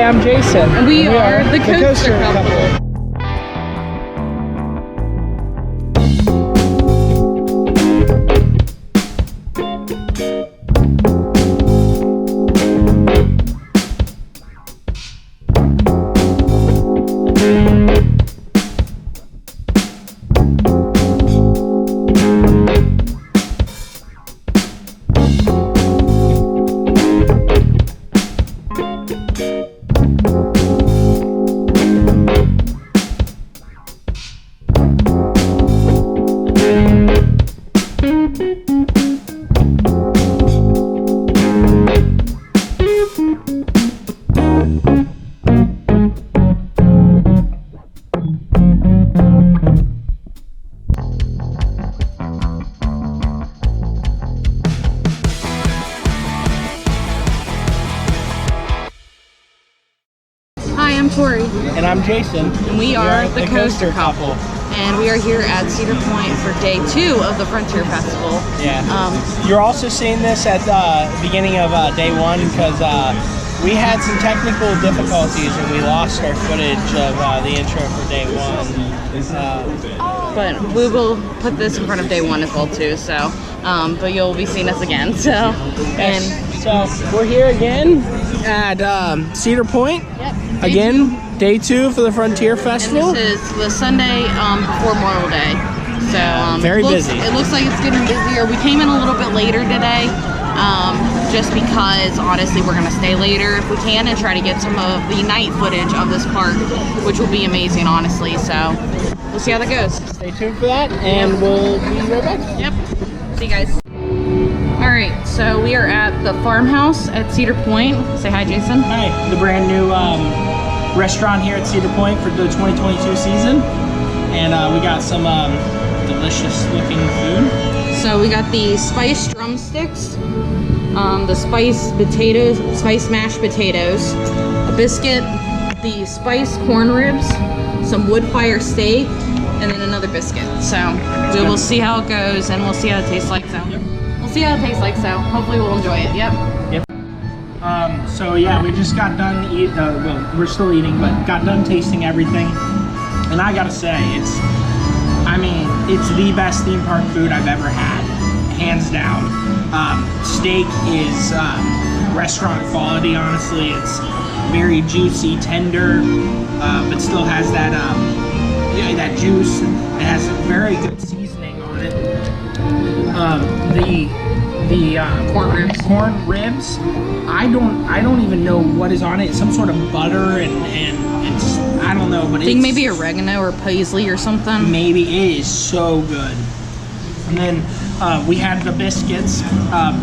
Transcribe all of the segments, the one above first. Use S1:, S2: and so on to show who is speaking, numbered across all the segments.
S1: I'm Jason.
S2: And we are the Coaster Couple.
S3: Hi, I'm Tori.
S1: And I'm Jason.
S3: And we are the Coaster Couple. And we are here at Cedar Point for day 2 of the Frontier Festival.
S1: Yeah. You're also seeing this at the beginning of day 1 because we had some technical difficulties and we lost our footage of the intro for day 1.
S3: But we will put this in front of day 1 as well too. So, but you'll be seeing us again. So,
S1: yes. So we're here again at Cedar Point.
S3: Yep.
S1: Again, day 2 for the Frontier Festival.
S3: And this is the Sunday before Memorial Day. So
S1: very busy.
S3: It looks like it's getting busier. We came in a little bit later today, just because honestly we're gonna stay later if we can and try to get some of the night footage of this park, which will be amazing, honestly. So we'll see how that goes.
S1: Stay tuned for that, and we'll be right back.
S3: Yep. See you guys. All right, so we are at the farmhouse at Cedar Point. Say hi, Jason.
S1: Hi. The brand new restaurant here at Cedar Point for the 2022 season, and we got some delicious looking food.
S3: So we got the spiced drumsticks, the spiced potatoes, spiced mashed potatoes, a biscuit, the spiced corn ribs, some wood fire steak, and then another biscuit. So we will see how it goes, and we'll see how it tastes like. So we'll see how it tastes like. So hopefully we'll enjoy it. Yep.
S1: So yeah, we just got done eating. Well, we're still eating, but got done tasting everything, and I gotta say, it's the best theme park food I've ever had, hands down. Steak is restaurant quality. Honestly, it's very juicy, tender, but still has that that juice. It has a very good seasoning on it. The corn ribs. I don't even know what is on it. It's some sort of butter and it's, I don't know, but I think
S3: maybe oregano or paisley or something.
S1: Maybe. It is so good. And then we had the biscuits.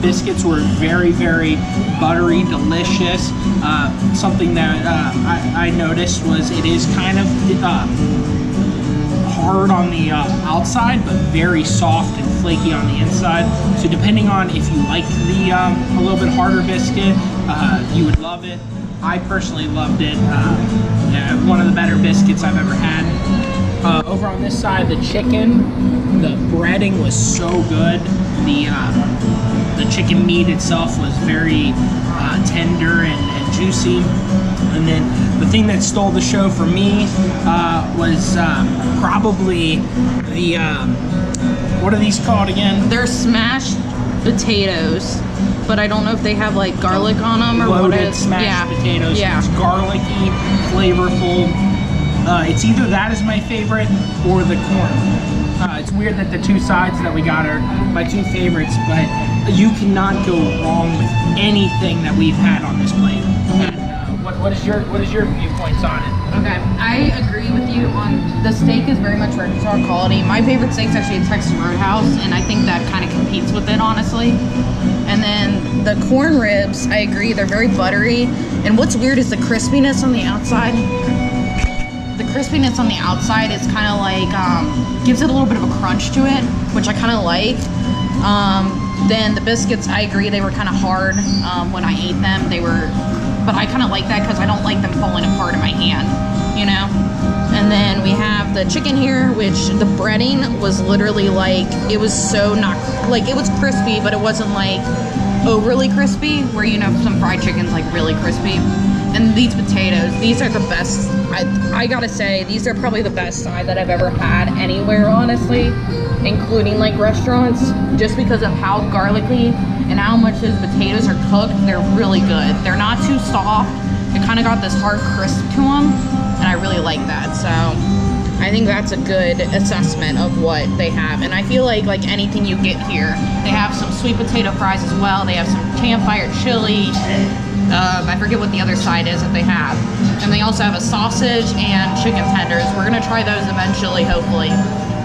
S1: Biscuits were very, very buttery, delicious. Something that I noticed was it is kind of hard on the outside, but very soft and flaky on the inside. So depending on if you like the a little bit harder biscuit, you would love it. I personally loved it. Yeah, one of the better biscuits I've ever had. Over on this side, the chicken, the breading was so good. The chicken meat itself was very tender and juicy. And then the thing that stole the show for me was probably the, what are these called again?
S3: They're smashed potatoes, but I don't know if they have like garlic on them or
S1: loaded
S3: what it is.
S1: Smashed potatoes.
S3: Yeah.
S1: It's garlicky, flavorful. It's either that is my favorite or the corn. It's weird that the two sides that we got are my two favorites, but you cannot go wrong with anything that we've had on this plate. And, what is your viewpoints on it?
S3: Okay, I agree with you on the steak is very much restaurant quality. My favorite steak is actually a Texas Roadhouse, and I think that kind of competes with it, honestly. And then the corn ribs, I agree, they're very buttery. And what's weird is the crispiness on the outside. The crispiness on the outside is kind of like, gives it a little bit of a crunch to it, which I kind of like. Then the biscuits, I agree, they were kind of hard when I ate them. But I kind of like that because I don't like them falling apart in my hand, you know? And then we have the chicken here, which the breading was literally like, it was so not, like it was crispy, but it wasn't like overly crispy, where you know some fried chicken's like really crispy. And these potatoes, these are the best. I gotta say, these are probably the best side that I've ever had anywhere, honestly, including like restaurants, just because of how garlicky and how much those potatoes are cooked. They're really good. They're not too soft. They kind of got this hard crisp to them, and I really like that. So I think that's a good assessment of what they have. And I feel like anything you get here, they have some sweet potato fries as well. They have some campfire chili. I forget what the other side is that they have. And they also have a sausage and chicken tenders. We're gonna try those eventually, hopefully.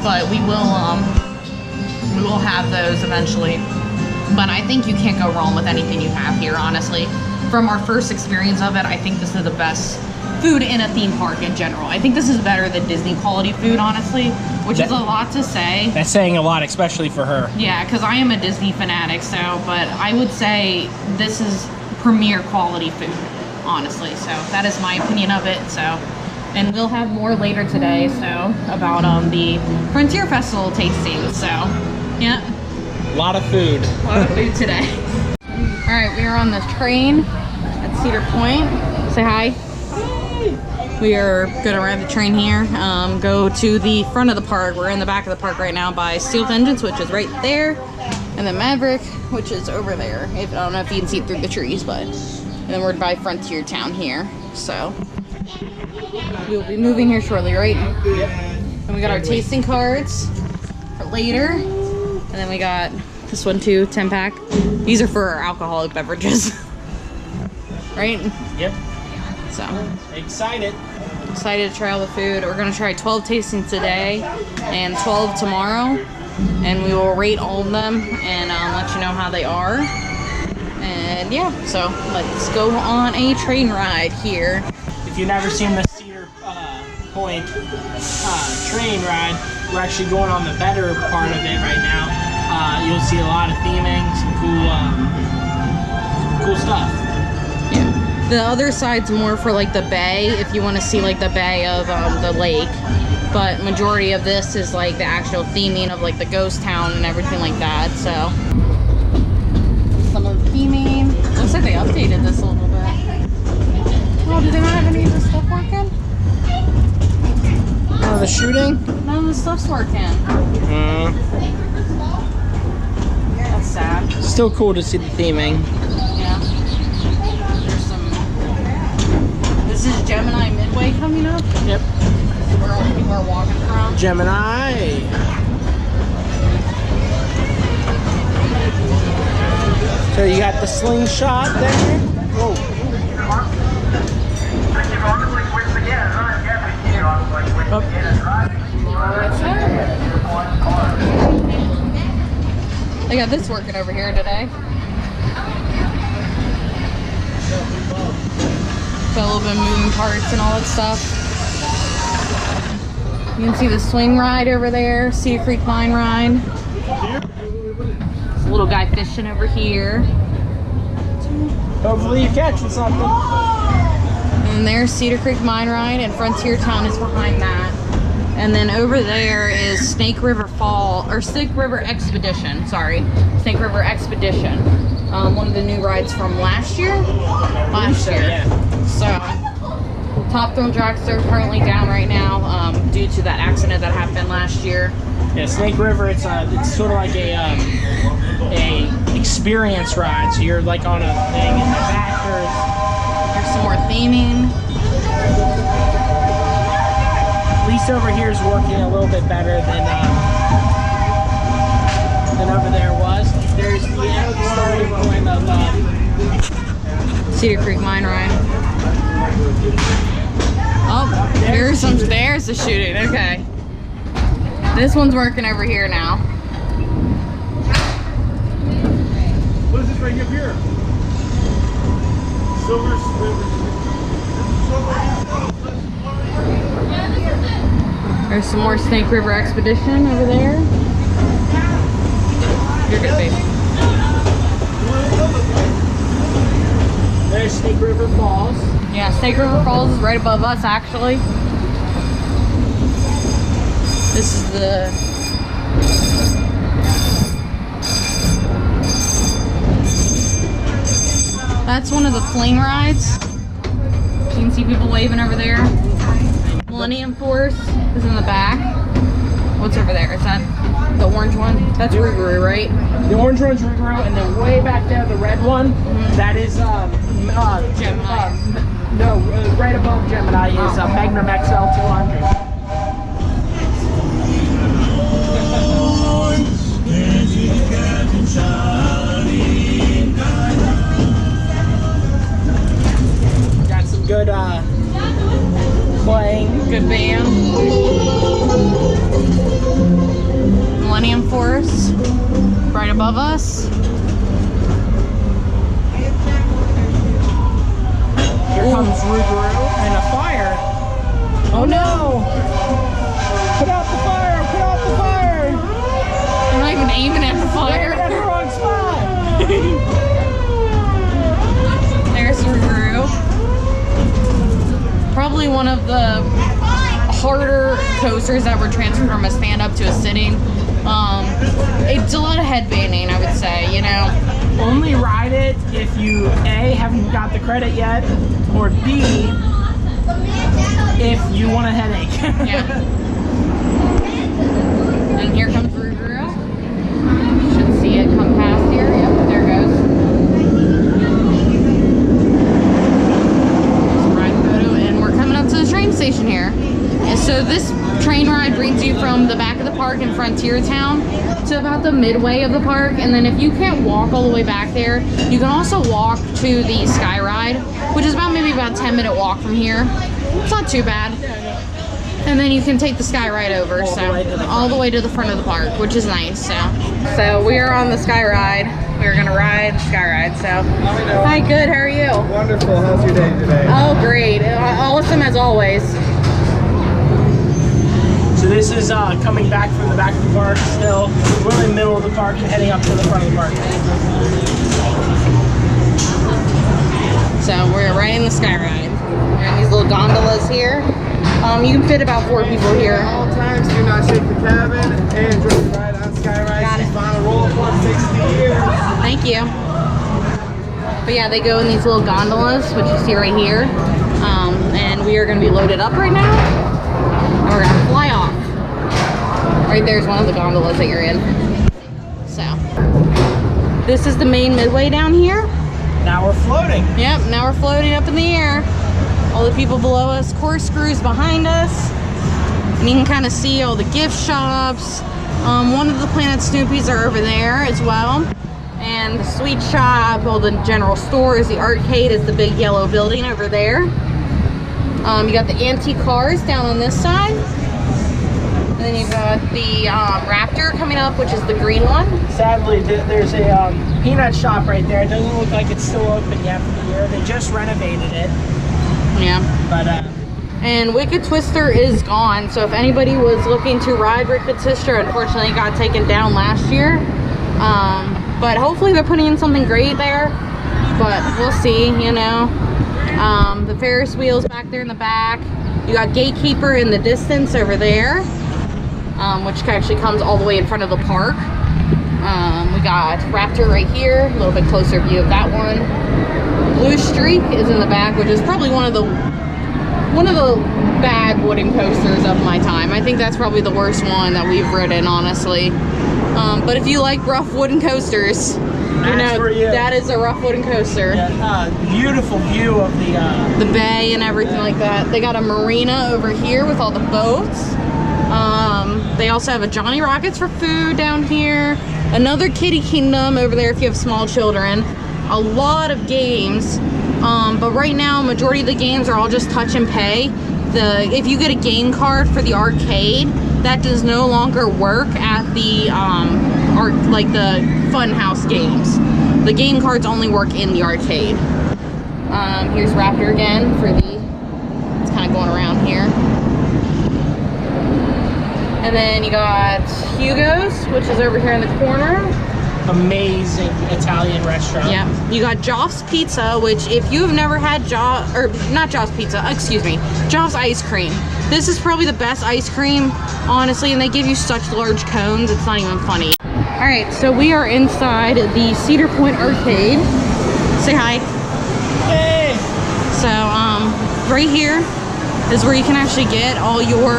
S3: But we will have those eventually. But I think you can't go wrong with anything you have here, honestly. From our first experience of it, I think this is the best food in a theme park in general. I think this is better than Disney quality food, honestly, which is a lot to say.
S1: That's saying a lot, especially for her.
S3: Yeah, because I am a Disney fanatic, so, but I would say this is premier quality food, honestly. So that is my opinion of it. So, and we'll have more later today, so, about the Frontier Festival tasting. So, yeah.
S1: A lot of food.
S3: A lot of food today. All right, we are on this train at Cedar Point. Say hi. We are gonna ride the train here, go to the front of the park. We're in the back of the park right now by Steel Vengeance, which is right there, and then Maverick, which is over there. I don't know if you can see it through the trees, but, and then we're by Frontier Town here. So we'll be moving here shortly, right?
S1: Yep.
S3: And we got our tasting cards for later, and then we got this one too, 10-pack. These are for our alcoholic beverages, right?
S1: Yep.
S3: So
S1: excited
S3: to try all the food. We're gonna try 12 tastings today and 12 tomorrow, and we will rate all of them and let you know how they are. And yeah, so let's go on a train ride here.
S1: If you've never seen the Cedar Point train ride, we're actually going on the better part of it right now. You'll see a lot of theming, some cool stuff.
S3: Yeah. The other side's more for like the bay, if you want to see like the bay of the lake. But majority of this is like the actual theming of like the ghost town and everything like that. So some of the theming. Looks like they updated this a little bit. Oh, do they not have any of this stuff working?
S1: Oh, the shooting?
S3: None of the stuff's working. That's sad.
S1: Still cool to see the theming.
S3: Yeah. This is Gemini Midway coming up.
S1: Yep.
S3: Where all the people are walking from.
S1: Gemini. So you got the slingshot there. Whoa.
S3: They got this working over here today. Got a little bit of moving parts and all that stuff. You can see the swing ride over there, Cedar Creek Mine ride. There's a little guy fishing over here.
S1: Hopefully you're catching something.
S3: And there's Cedar Creek Mine ride, and Frontier Town is behind that. And then over there is Snake River Expedition. Sorry, Snake River Expedition. One of the new rides from last year.
S1: Yeah.
S3: So, Top Thrill Dragster currently down right now due to that accident that happened last year.
S1: Yeah, Snake River. It's sort of like a experience ride. So you're like on a thing in the back.
S3: There's some more theming.
S1: At least over here is working a little bit better than over there was. There's the starting point of
S3: Cedar Creek Mine ride. Oh, there's the shooting. Okay. This one's working over here now.
S4: What is this right here?
S3: There's some more Snake River Expedition over there. You're good, babe.
S1: There's Snake River Falls.
S3: Yeah, Snake River Falls is right above us, actually. This is That's one of the fling rides. You can see people waving over there. Millennium Force is in the back. What's over there? Is that the orange one? That's Rougarou, right?
S1: The orange one's Rougarou, and then way back there, the red one, that is
S3: Gemini.
S1: no, right above Gemini is Magnum XL 200. Got some good playing.
S3: Good band. Millennium Force, right above us.
S1: Here comes Rougarou and a fire. Oh no! Put out the fire! Put out the fire!
S3: I'm not even aiming at the fire.
S1: You're at the wrong spot!
S3: There's Rougarou. Probably one of the harder coasters that were transferred from a stand-up to a sitting. It's a lot of headbanging, I would say, you know.
S1: Only ride it if you A, haven't got the credit yet, or B, if you want a headache.
S3: Yeah. And here comes Rougarou. You should see it come past here. Yep, there it goes. Just ride photo, and we're coming up to the train station here. And so this train ride brings you from the back of the park in Frontier Town to about the midway of the park, and then if you can't walk all the way back there, you can also walk to the Sky Ride, which is maybe about 10-minute walk from here. It's not too bad. And then you can take the Sky Ride over, all the way to the front of the park, which is nice. So we are on the Sky Ride. We're gonna ride the Sky Ride. So hi, good. How are you?
S4: Wonderful. How's your day today?
S3: Oh, great. Awesome as always.
S1: So this is coming back from the back of the park still. We're in the middle of the park and heading up to the front of the park.
S3: So we're riding the Sky Ride. We're in these little gondolas here. You can fit about 4 people here.
S4: At all times, do not shake the cabin and enjoy the ride on Skyride.
S3: Got it.
S4: Final roll of 160 years.
S3: Thank you. But yeah, they go in these little gondolas, which you see right here. And we are going to be loaded up right now. And we're going to fly off. Right there's one of the gondolas that you're in. So, this is the main midway down here.
S1: Now we're floating.
S3: Yep, now we're floating up in the air. All the people below us, corkscrews behind us. And you can kind of see all the gift shops. One of the Planet Snoopies are over there as well. And the sweet shop, all the general stores, the arcade is the big yellow building over there. You got the antique cars down on this side. And then you've got the Raptor coming up, which is the green one.
S1: Sadly, there's a peanut shop right there. It doesn't look like it's still open yet for the year. They just renovated it.
S3: Yeah.
S1: But
S3: and Wicked Twister is gone. So if anybody was looking to ride Wicked Twister, unfortunately it got taken down last year. But hopefully they're putting in something great there. But we'll see, you know. The Ferris wheel's back there in the back. You got Gatekeeper in the distance over there, which actually comes all the way in front of the park. We got Raptor right here, a little bit closer view of that one. Blue Streak is in the back, which is probably one of the bad wooden coasters of my time. I think that's probably the worst one that we've ridden, honestly. But if you like rough wooden coasters, you know, that is a rough wooden coaster.
S1: yeah, beautiful view of
S3: The bay and everything like that. They got a marina over here with all the boats. They also have a Johnny Rockets for food down here. Another Kitty Kingdom over there if you have small children. A lot of games. But right now, majority of the games are all just touch and pay. If you get a game card for the arcade, that does no longer work at the the Funhouse games. The game cards only work in the arcade. Here's Raptor again for it's kind of going around here. And then you got Hugo's, which is over here in the corner.
S1: amazing Italian restaurant.
S3: Yeah, you got Joff's Pizza, which if you have never had Joff's ice cream. This is probably the best ice cream, honestly, and they give you such large cones, it's not even funny. All right, so we are inside the Cedar Point arcade. Say hi.
S1: Hey.
S3: So right here is where you can actually get all your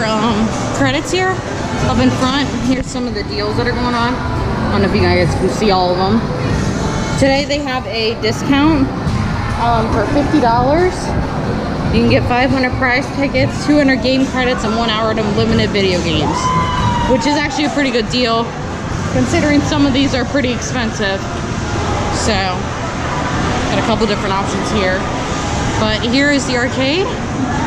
S3: credits here. Up in front, here's some of the deals that are going on. I don't know if you guys can see all of them. Today they have a discount for $50. You can get 500 prize tickets, 200 game credits, and 1 hour of limited video games, which is actually a pretty good deal considering some of these are pretty expensive. So, got a couple different options here. But here is the arcade.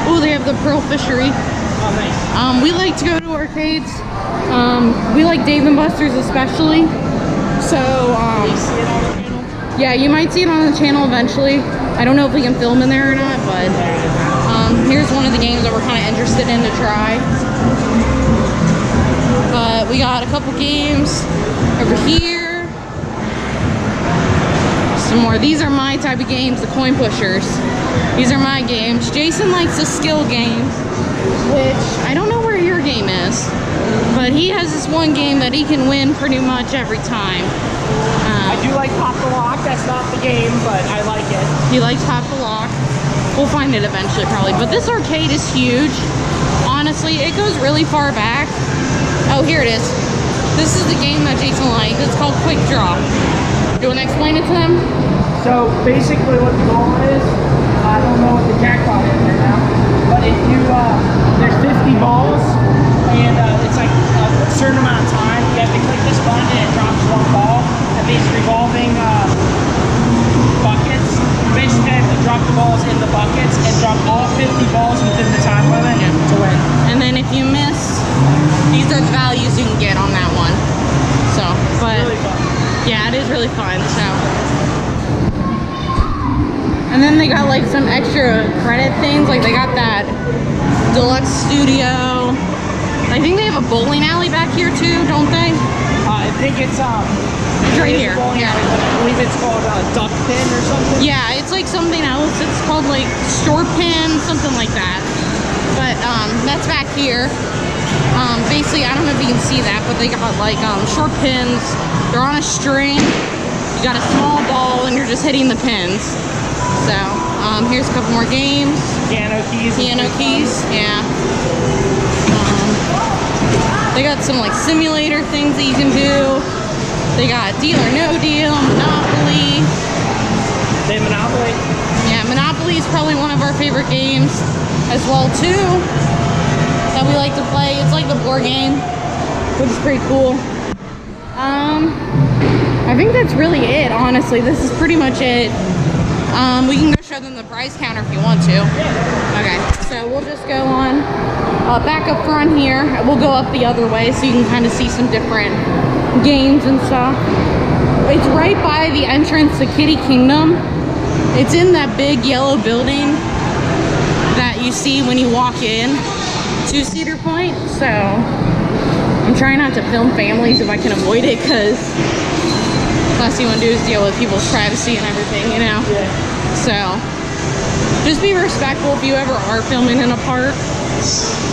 S3: Oh, they have the Pearl Fishery.
S1: Oh, nice.
S3: We like to go to arcades. We like Dave & Buster's especially. So,
S1: You see it on the channel?
S3: yeah, you might see it on the channel eventually. I don't know if we can film in there or not, but here's one of the games that we're kind of interested in to try. But we got a couple games over here. Some more. These are my type of games, the coin pushers. These are my games. Jason likes the skill games, which I don't know where your game is, but he has this one game that he can win pretty much every time.
S1: I do like Pop the Lock. That's not the game, but I like it.
S3: He likes Pop the Lock. We'll find it eventually, probably. But this arcade is huge. Honestly, it goes really far back. Oh, here it is. This is the game that Jason likes. It's called Quick Draw. Do you want to explain it to them?
S1: So basically what the goal is, I don't know what the jackpot is right now, but if you, there's 50 balls, and it's like a certain amount of time, you have to click this button and it drops one ball, and these revolving buckets, you basically have to drop the balls in the buckets and drop all 50 balls within the time limit to win.
S3: And then if you miss, these are the values you can get on that one. So, but
S1: Really fun.
S3: yeah, it is really fun. So, and then they got like some extra credit things. Like they got that deluxe studio. I think they have a bowling alley back here too, don't they?
S1: I think it's
S3: right here. Yeah.
S1: I believe it's called duck pin or something.
S3: Yeah, it's like something else. It's called like store pin, something like that. But that's back here. Basically, I don't know if you can see that, but they got like short pins. They're on a string. You got a small ball, and you're just hitting the pins. So here's a couple more games.
S1: Piano keys.
S3: Piano keys, yeah. They got some like simulator things that you can do. They got Deal or No Deal, Monopoly.
S1: They have Monopoly.
S3: Yeah, Monopoly is probably one of our favorite games as well too, that we like to play. It's like the board game, which is pretty cool. I think that's really it, honestly. This is pretty much it. We can go show them the prize counter if you want to. Okay, so we'll just go on back up front here. We'll go up the other way so you can kind of see some different games and stuff. It's right by the entrance to Kitty Kingdom. It's in that big yellow building that you see when you walk in to Cedar Point. So I'm trying not to film families if I can avoid it, because last thing you want to do is deal with people's privacy and everything, you know?
S1: Yeah.
S3: So just be respectful if you ever are filming in a park,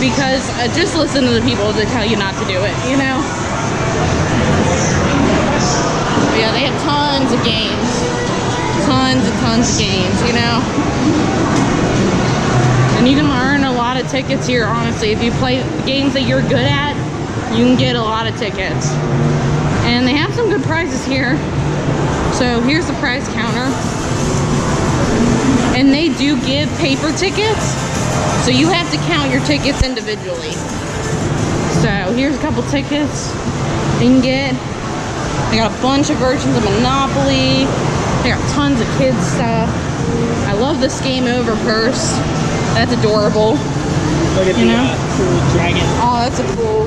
S3: because just listen to the people that tell you not to do it, you know? But yeah, they have tons of games. Tons and tons of games, you know? And you can earn a lot of tickets here, honestly. If you play games that you're good at, you can get a lot of tickets. And they have some good prizes here. So here's the prize counter. And they do give paper tickets, so you have to count your tickets individually. So here's a couple tickets you can get. They got a bunch of versions of Monopoly. They got tons of kids stuff. I love this Game Over purse. That's adorable.
S1: Look at
S3: You
S1: the
S3: know?
S1: cool dragon.
S3: Oh, that's a cool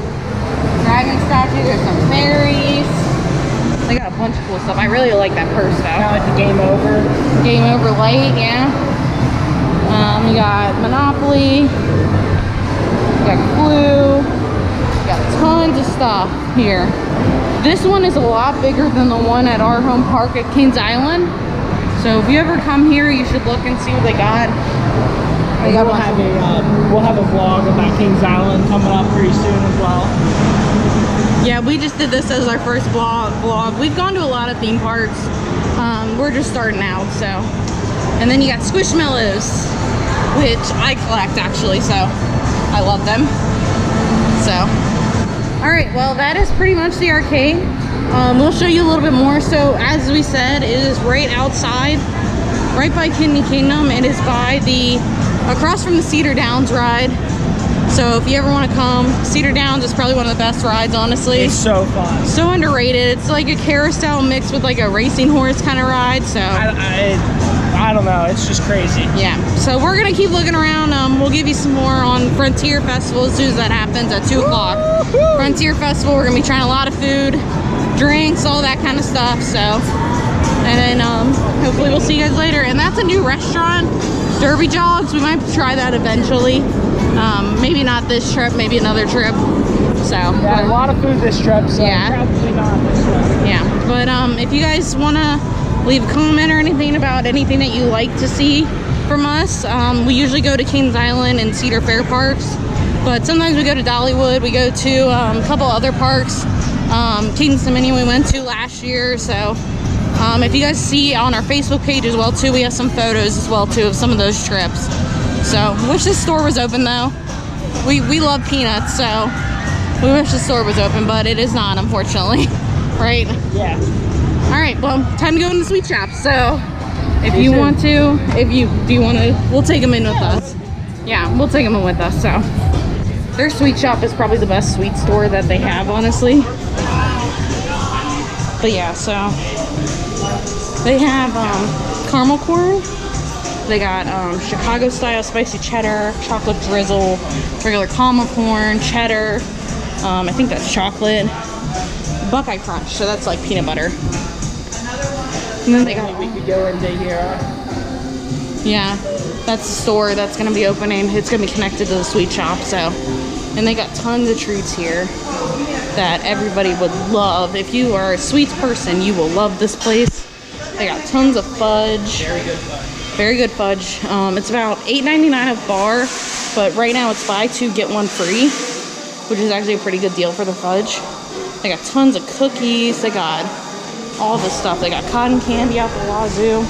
S3: dragon statue. There's some fairies. They got a bunch of cool stuff. I really like that purse though.
S1: Kind of like the Game Over.
S3: Game Over light, yeah. You got Monopoly. You got Clue. You got tons of stuff here. This one is a lot bigger than the one at our home park at Kings Island. So if you ever come here, you should look and see what they got.
S1: We'll have a vlog about Kings Island coming up pretty soon as well.
S3: Yeah, we just did this as our first vlog. We've gone to a lot of theme parks. We're just starting out, so And then you got Squishmallows, which I collect actually, so I love them. So, all right, well, that is pretty much the arcade. We'll show you a little bit more. So as we said, it is right outside, right by Kidney Kingdom. It is by across from the Cedar Downs ride. So if you ever want to come, Cedar Downs is probably one of the best rides, honestly.
S1: It's so fun.
S3: So underrated. It's like a carousel mixed with like a racing horse kind of ride. So
S1: I don't know. It's just crazy.
S3: yeah. So we're gonna keep looking around. We'll give you some more on Frontier Festival as soon as that happens at 2 o'clock. Frontier Festival. We're gonna be trying a lot of food, drinks, all that kind of stuff. So, and then hopefully we'll see you guys later. And that's a new restaurant, Derby Jogs. We might try that eventually. Maybe not this trip, maybe another trip. So
S1: yeah, a lot of food this trip, so
S3: yeah.
S1: Probably not this trip.
S3: Yeah, but if you guys want to leave a comment or anything about anything that you like to see from us, we usually go to Kings Island and Cedar Fair parks, but sometimes we go to Dollywood. We go to a couple other parks. Kings Dominion we went to last year. So if you guys see on our Facebook page as well too, we have some photos as well too of some of those trips. So wish this store was open though. We love peanuts, so we wish the store was open, but it is not, unfortunately. Right?
S1: Yeah.
S3: All right, well, time to go in the sweet shop. So if you want to, we'll take them in with us. Yeah, we'll take them in with us. So their sweet shop is probably the best sweet store that they have, honestly. But yeah, so they have caramel corn. They got Chicago style spicy cheddar, chocolate drizzle, regular caramel corn, cheddar. I think that's chocolate. Buckeye crunch, so that's like peanut butter. And then they got.
S1: We could go into here.
S3: Yeah, that's the store that's gonna be opening. It's gonna be connected to the sweet shop. So, and they got tons of treats here that everybody would love. If you are a sweets person, you will love this place. They got tons of fudge.
S1: Very good fudge.
S3: Very good fudge. It's about $8.99 a bar, but right now it's buy two get one free, which is actually a pretty good deal for the fudge. They got tons of cookies. They got all this stuff. They got cotton candy out the wazoo.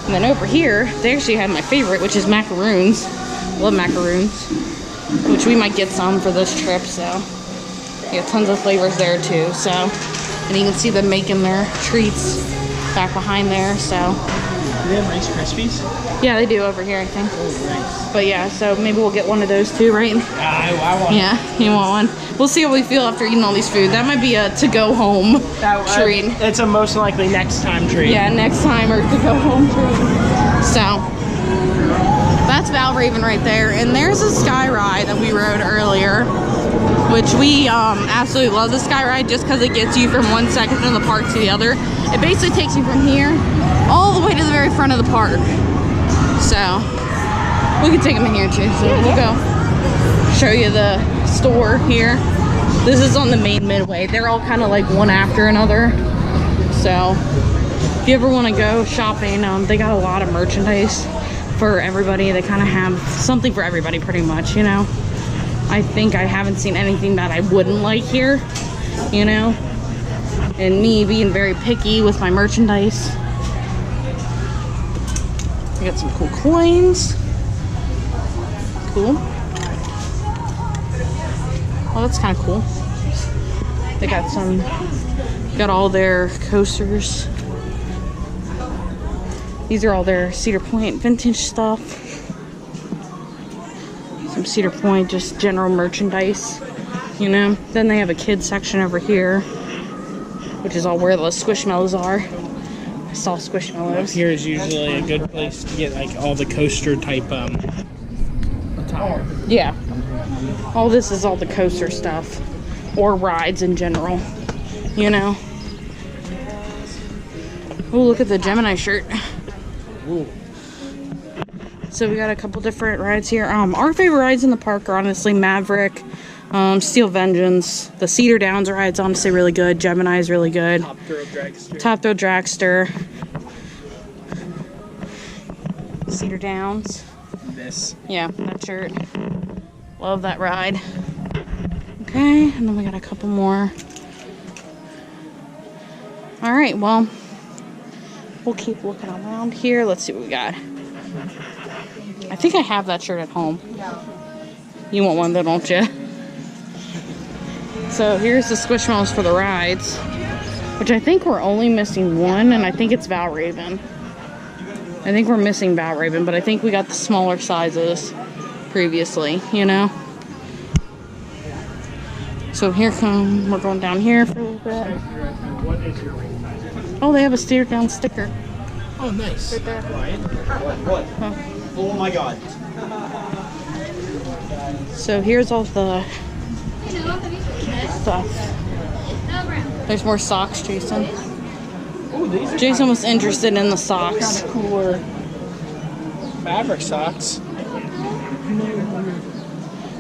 S3: And then over here, they actually had my favorite, which is macaroons. Love macaroons, which we might get some for this trip. So they got tons of flavors there too. So, and you can see them making their treats back behind there. So.
S1: Do they have Rice Krispies?
S3: Yeah, they do over here, I think.
S1: Oh, nice.
S3: But yeah, so maybe we'll get one of those too, right?
S1: I want
S3: Yeah, you want one? We'll see how we feel after eating all these food. That might be a to-go home treat.
S1: It's a most likely next time treat.
S3: Yeah, next time or to-go home treat. So, that's Valraven right there. And there's a sky ride that we rode earlier, which we absolutely love the sky ride just because it gets you from one section of the park to the other. It basically takes you from here all the way to the very front of the park. So we can take them in here too. So we'll go show you the store here. This is on the main midway. They're all kind of like one after another. So if you ever want to go shopping, they got a lot of merchandise for everybody. They kind of have something for everybody pretty much, you know. I think I haven't seen anything that I wouldn't like here, you know. And me being very picky with my merchandise. We got some cool coins. Cool. Well, that's kind of cool. They got all their coasters. These are all their Cedar Point vintage stuff. Some Cedar Point, just general merchandise, you know. Then they have a kids section over here, which is all where the Squishmallows are. I saw Squishmallows.
S1: Here is usually a good place to get like all the coaster type attire.
S3: Yeah. All this is all the coaster stuff, or rides in general, you know. Oh, look at the Gemini shirt.
S1: Ooh.
S3: So we got a couple different rides here. Our favorite rides in the park are honestly Maverick, Steel Vengeance, the Cedar Downs ride's honestly really good. Gemini is really good.
S1: Top Thrill Dragster.
S3: Top Thrill Dragster. Cedar Downs.
S1: This.
S3: Yeah, that shirt. Love that ride. Okay, and then we got a couple more. All right, well, we'll keep looking around here. Let's see what we got. I think I have that shirt at home. You want one though, don't you? So here's the Squishmallows for the rides, which I think we're only missing one, and I think it's Valraven. I think we're missing Valraven, but I think we got the smaller sizes previously, you know? So we're going down here for a little bit. Oh, they have a steer down sticker.
S1: Oh, nice.
S3: Right there.
S5: What?
S3: Huh.
S5: Oh my god.
S3: So here's all the stuff. There's more socks, Jason.
S1: Ooh, these are
S3: Jason was interested in the socks.
S1: cooler fabric socks.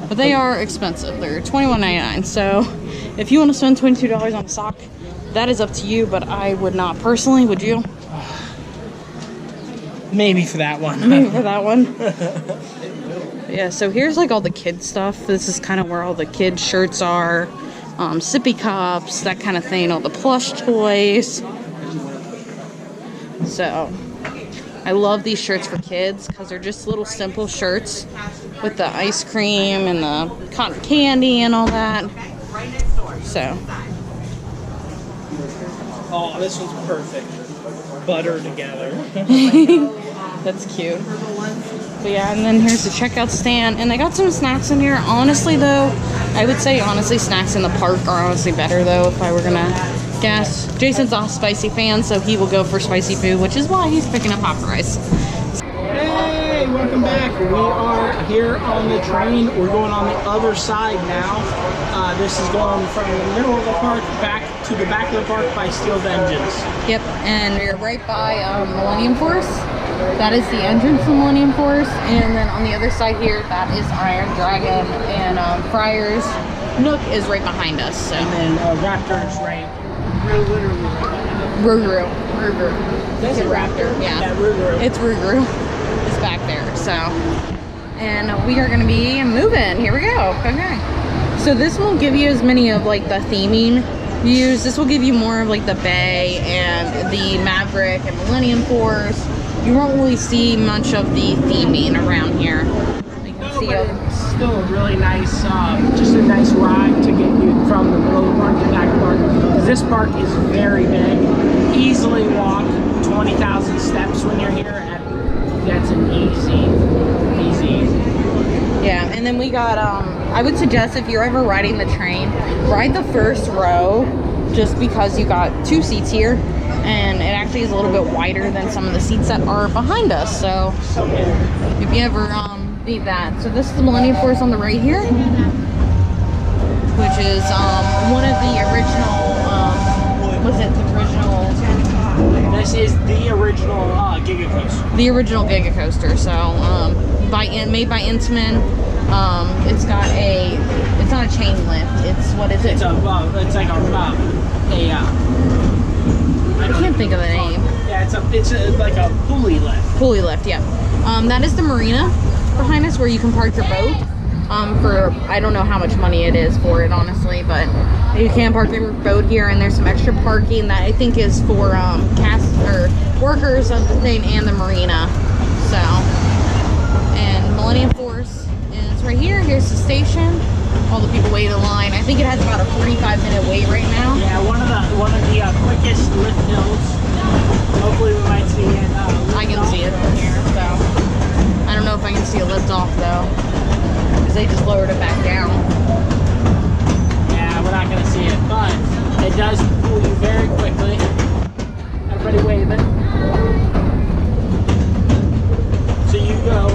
S3: But they are expensive. They're $21.99. So if you want to spend $22 on a sock, that is up to you, but I would not personally. Would you?
S1: Maybe for that one.
S3: Maybe for that one. Yeah, so here's like all the kid stuff. This is kind of where all the kid shirts are. Sippy cups, that kind of thing. All the plush toys. So I love these shirts for kids because they're just little simple shirts with the ice cream and the cotton candy and all that. So
S1: Oh, this one's perfect. Butter together.
S3: that's cute. But yeah, and then here's the checkout stand, and they got some snacks in here. Honestly though, I would say honestly snacks in the park are honestly better though, if I were gonna guess. Jason's a spicy fan, so he will go for spicy food, which is why he's picking up hot fries.
S1: Hey, welcome back. We are here on the train. We're going on the other side now. This is going from the middle of the park back to the back of the park by Steel Engines.
S3: Yep, and we're right by Millennium Force. That is the entrance to Millennium Force, and then on the other side here, that is Iron Dragon, and Friars Nook is right behind us. So.
S1: And then Raptor's right. We're literally right.
S3: Ruguru.
S1: That's
S3: It's
S1: a
S3: a raptor. Yeah,
S1: Ruguru.
S3: it's Ruguru. It's back there. So, and we are gonna be moving. Here we go. Okay. So this will give you as many of like the theming views. This will give you more of like the Bay and the Maverick and Millennium Force. You won't really see much of the theming around here. You can see
S1: But it's still a really nice, just a nice ride to get you from the middle of the park to the back of the park. Because this park is very big. Easily walk 20,000 steps when you're here. And that's an easy.
S3: Yeah, and then we got, I would suggest if you're ever riding the train, ride the first row just because you got 2 seats here. And it actually is a little bit wider than some of the seats that are behind us. So if you ever need that. So this is the Millennium Force on the right here, which is one of the original,
S1: This is the original Giga Coaster.
S3: The original Giga Coaster. So made by Intamin. It's got it's not a chain lift. It's, what is it?
S1: It's like
S3: I can't think of the name.
S1: Yeah, it's like a pulley lift.
S3: Pulley lift, yeah. That is the marina behind us where you can park your boat. For I don't know how much money it is for it honestly, but you can park your boat here, and there's some extra parking that I think is for cast or workers of the thing and the marina. So, and Millennium Force is right here. Here's the station. All the people wait in line. I think it has about a 45-minute wait right now.
S1: Yeah, one of the quickest lift hills. Hopefully we might see it.
S3: I can see it from here, so I don't know if I can see a lift off though, because they just lowered it back down.
S1: Yeah, we're not gonna see it, but it does pull you very quickly. Everybody waving. So you go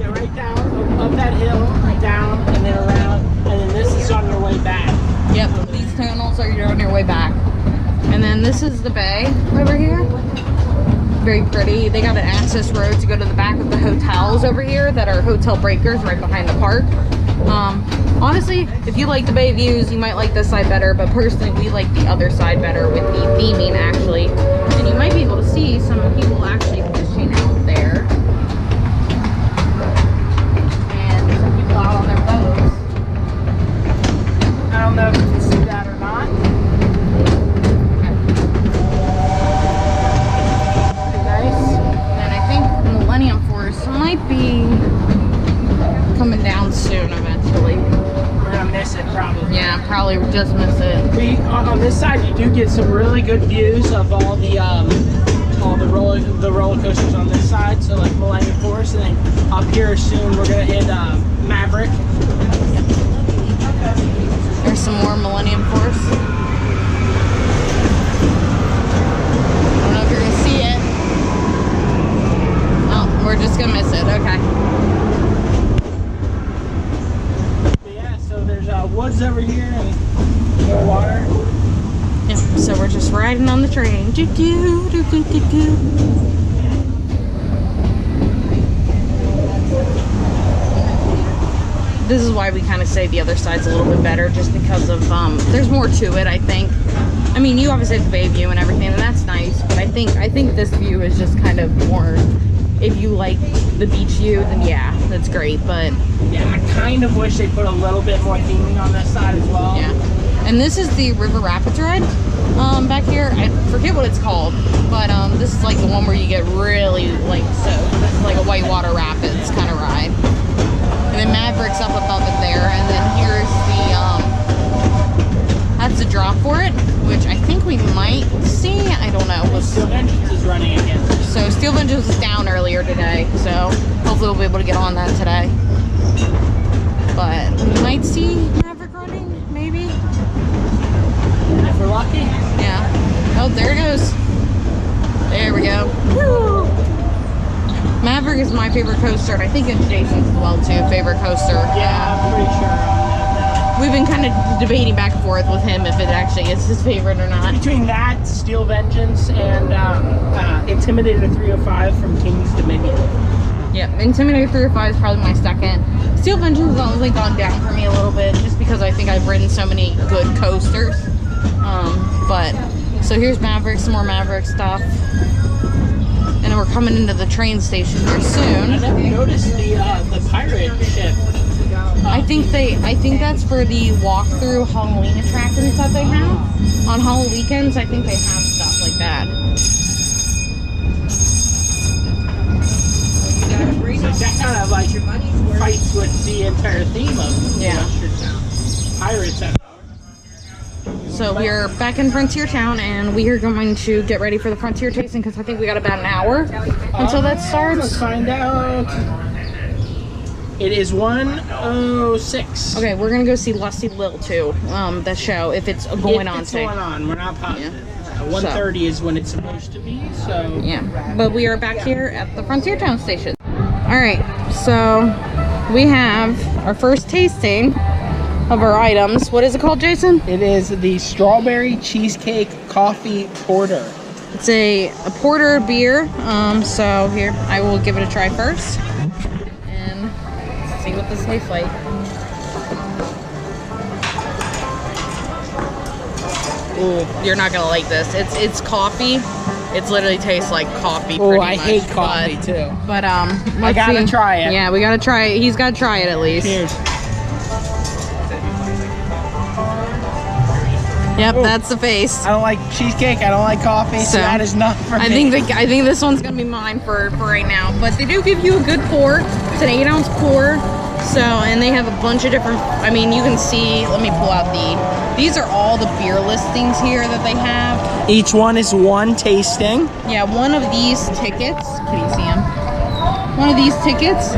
S1: right down up that hill, down, and then around, and then this is on your way back.
S3: Yep, these tunnels are on your way back. And then this is the bay over here. Very pretty. They got an access road to go to the back of the hotels over here that are hotel breakers right behind the park. Honestly, if you like the bay views, you might like this side better, but personally we like the other side better with the theming actually. And you might be able to see some people actually fishing out there. And some people out on their boats.
S1: I don't know if you can see that or not.
S3: Pretty nice. And then I think Millennium coming down soon eventually.
S1: We're gonna miss it probably.
S3: Yeah, probably just miss it.
S1: On this side, you do get some really good views of all the roller coasters on this side. So like Millennium Force, and then up here soon we're gonna hit Maverick.
S3: There's some more Millennium Force. I don't know if you're gonna see it. Oh, we're just gonna miss it. Okay.
S1: But yeah, so there's woods over here and more water.
S3: Yep. So we're just riding on the train. Do do do do do do. This is why we kind of say the other side's a little bit better, just because of there's more to it. I think. I mean, you obviously have the bay view and everything, and that's nice. But I think this view is just kind of more. If you like the beach view, then yeah, that's great. But
S1: yeah, I kind of wish they put a little bit more theming on this side as well.
S3: yeah. And this is the River Rapids ride back here. I forget what it's called, but this is like the one where you get really like soaked. This is like a whitewater rapids kind of ride. And then Maverick's up above it there, and then here's the that's the drop for it, which I think we might see. I don't know.
S1: Steel Vengeance is running again.
S3: So Steel Vengeance was down earlier today, so hopefully we'll be able to get on that today. But we might see Maverick running, maybe.
S1: If we're lucky.
S3: Yeah. Oh, there it goes. There we go. Woo! Maverick is my favorite coaster, and I think it's Jason's as well too. Favorite coaster.
S1: Yeah, I'm pretty sure on that.
S3: We've been kind of debating back and forth with him if it actually is his favorite or not.
S1: Between that, Steel Vengeance, and Intimidator 305 from King's Dominion.
S3: Yeah, Intimidator 305 is probably my second. Steel Vengeance has only gone down for me a little bit, just because I think I've ridden so many good coasters. But so here's Maverick, some more Maverick stuff, and then we're coming into the train station here soon.
S1: I never noticed the pirate ship.
S3: I think that's for the walkthrough Halloween attractions that they have on Halloween weekends. I think they have stuff like that.
S1: So that kind of like fights with the entire theme of Pirates.
S3: So we are back in Frontier Town, and we are going to get ready for the Frontier tasting because I think we got about an hour until that starts.
S1: Let's find out. It is 1:06.
S3: Okay, we're gonna go see Lusty Lil too. The show, if it's going on.
S1: It's going on. We're not positive.
S3: Yeah.
S1: 1:30 is when it's supposed to be. So
S3: yeah, but we are back here at the Frontier Town station. All right, so we have our first tasting of our items. What is it called, Jason?
S1: it is the Strawberry Cheesecake Coffee Porter.
S3: It's a porter beer. So here, I will give it a try first. See what this tastes like. Ooh, you're not gonna like this. It's coffee. It literally tastes like coffee.
S1: Oh, I hate coffee too.
S3: But
S1: I gotta try it.
S3: Yeah, we gotta try it. He's gotta try it at least.
S1: Cheers.
S3: Yep,
S1: Ooh.
S3: that's the face.
S1: I don't like cheesecake. I don't like coffee. So that is not for me.
S3: I think this one's gonna be mine for right now. But they do give you a good pour. It's an 8-ounce pour. So, and they have a bunch of different. I mean, you can see. Let me pull out these are all the beer listings here that they have.
S1: Each one is one tasting.
S3: Yeah, one of these tickets. Can you see them? One of these tickets.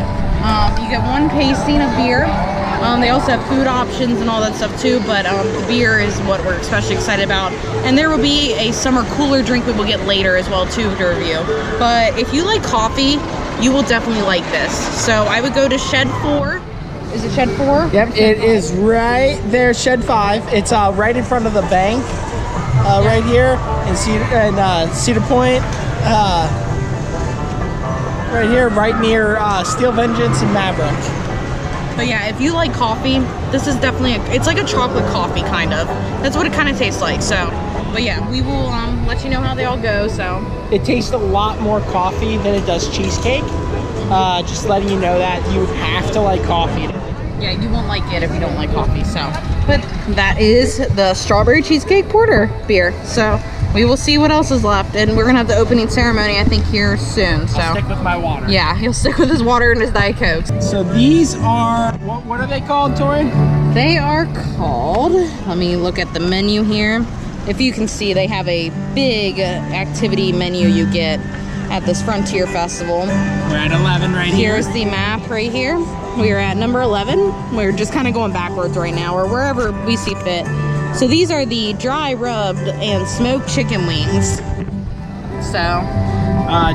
S3: You get one tasting of beer. They also have food options and all that stuff too, but the beer is what we're especially excited about. And there will be a summer cooler drink we will get later as well too to review. But if you like coffee, you will definitely like this. So I would go to Shed 4. Is it Shed 4?
S1: Yep, it is right there, Shed 5. It's right in front of the bank, right here in Cedar Point. Right here, right near Steel Vengeance and Maverick.
S3: But yeah, if you like coffee, this is definitely it's like a chocolate coffee kind of. That's what it kind of tastes like. So, but yeah, we will let you know how they all go. So
S1: it tastes a lot more coffee than it does cheesecake. Just letting you know that you have to like coffee.
S3: Yeah, you won't like it if you don't like coffee. So, but that is the Strawberry Cheesecake Porter beer. So we will see what else is left, and we're gonna have the opening ceremony, I think, here soon. So
S1: I'll stick with my water.
S3: yeah, he'll stick with his water and his Diet Coke.
S1: So these are, what are they called, Tori?
S3: They are called, let me look at the menu here. If you can see, they have a big activity menu you get at this Frontier Festival.
S1: We're at 11 right here.
S3: Here's the map right here. We are at number 11. We're just kind of going backwards right now, or wherever we see fit. So these are the dry rubbed and smoked chicken wings. So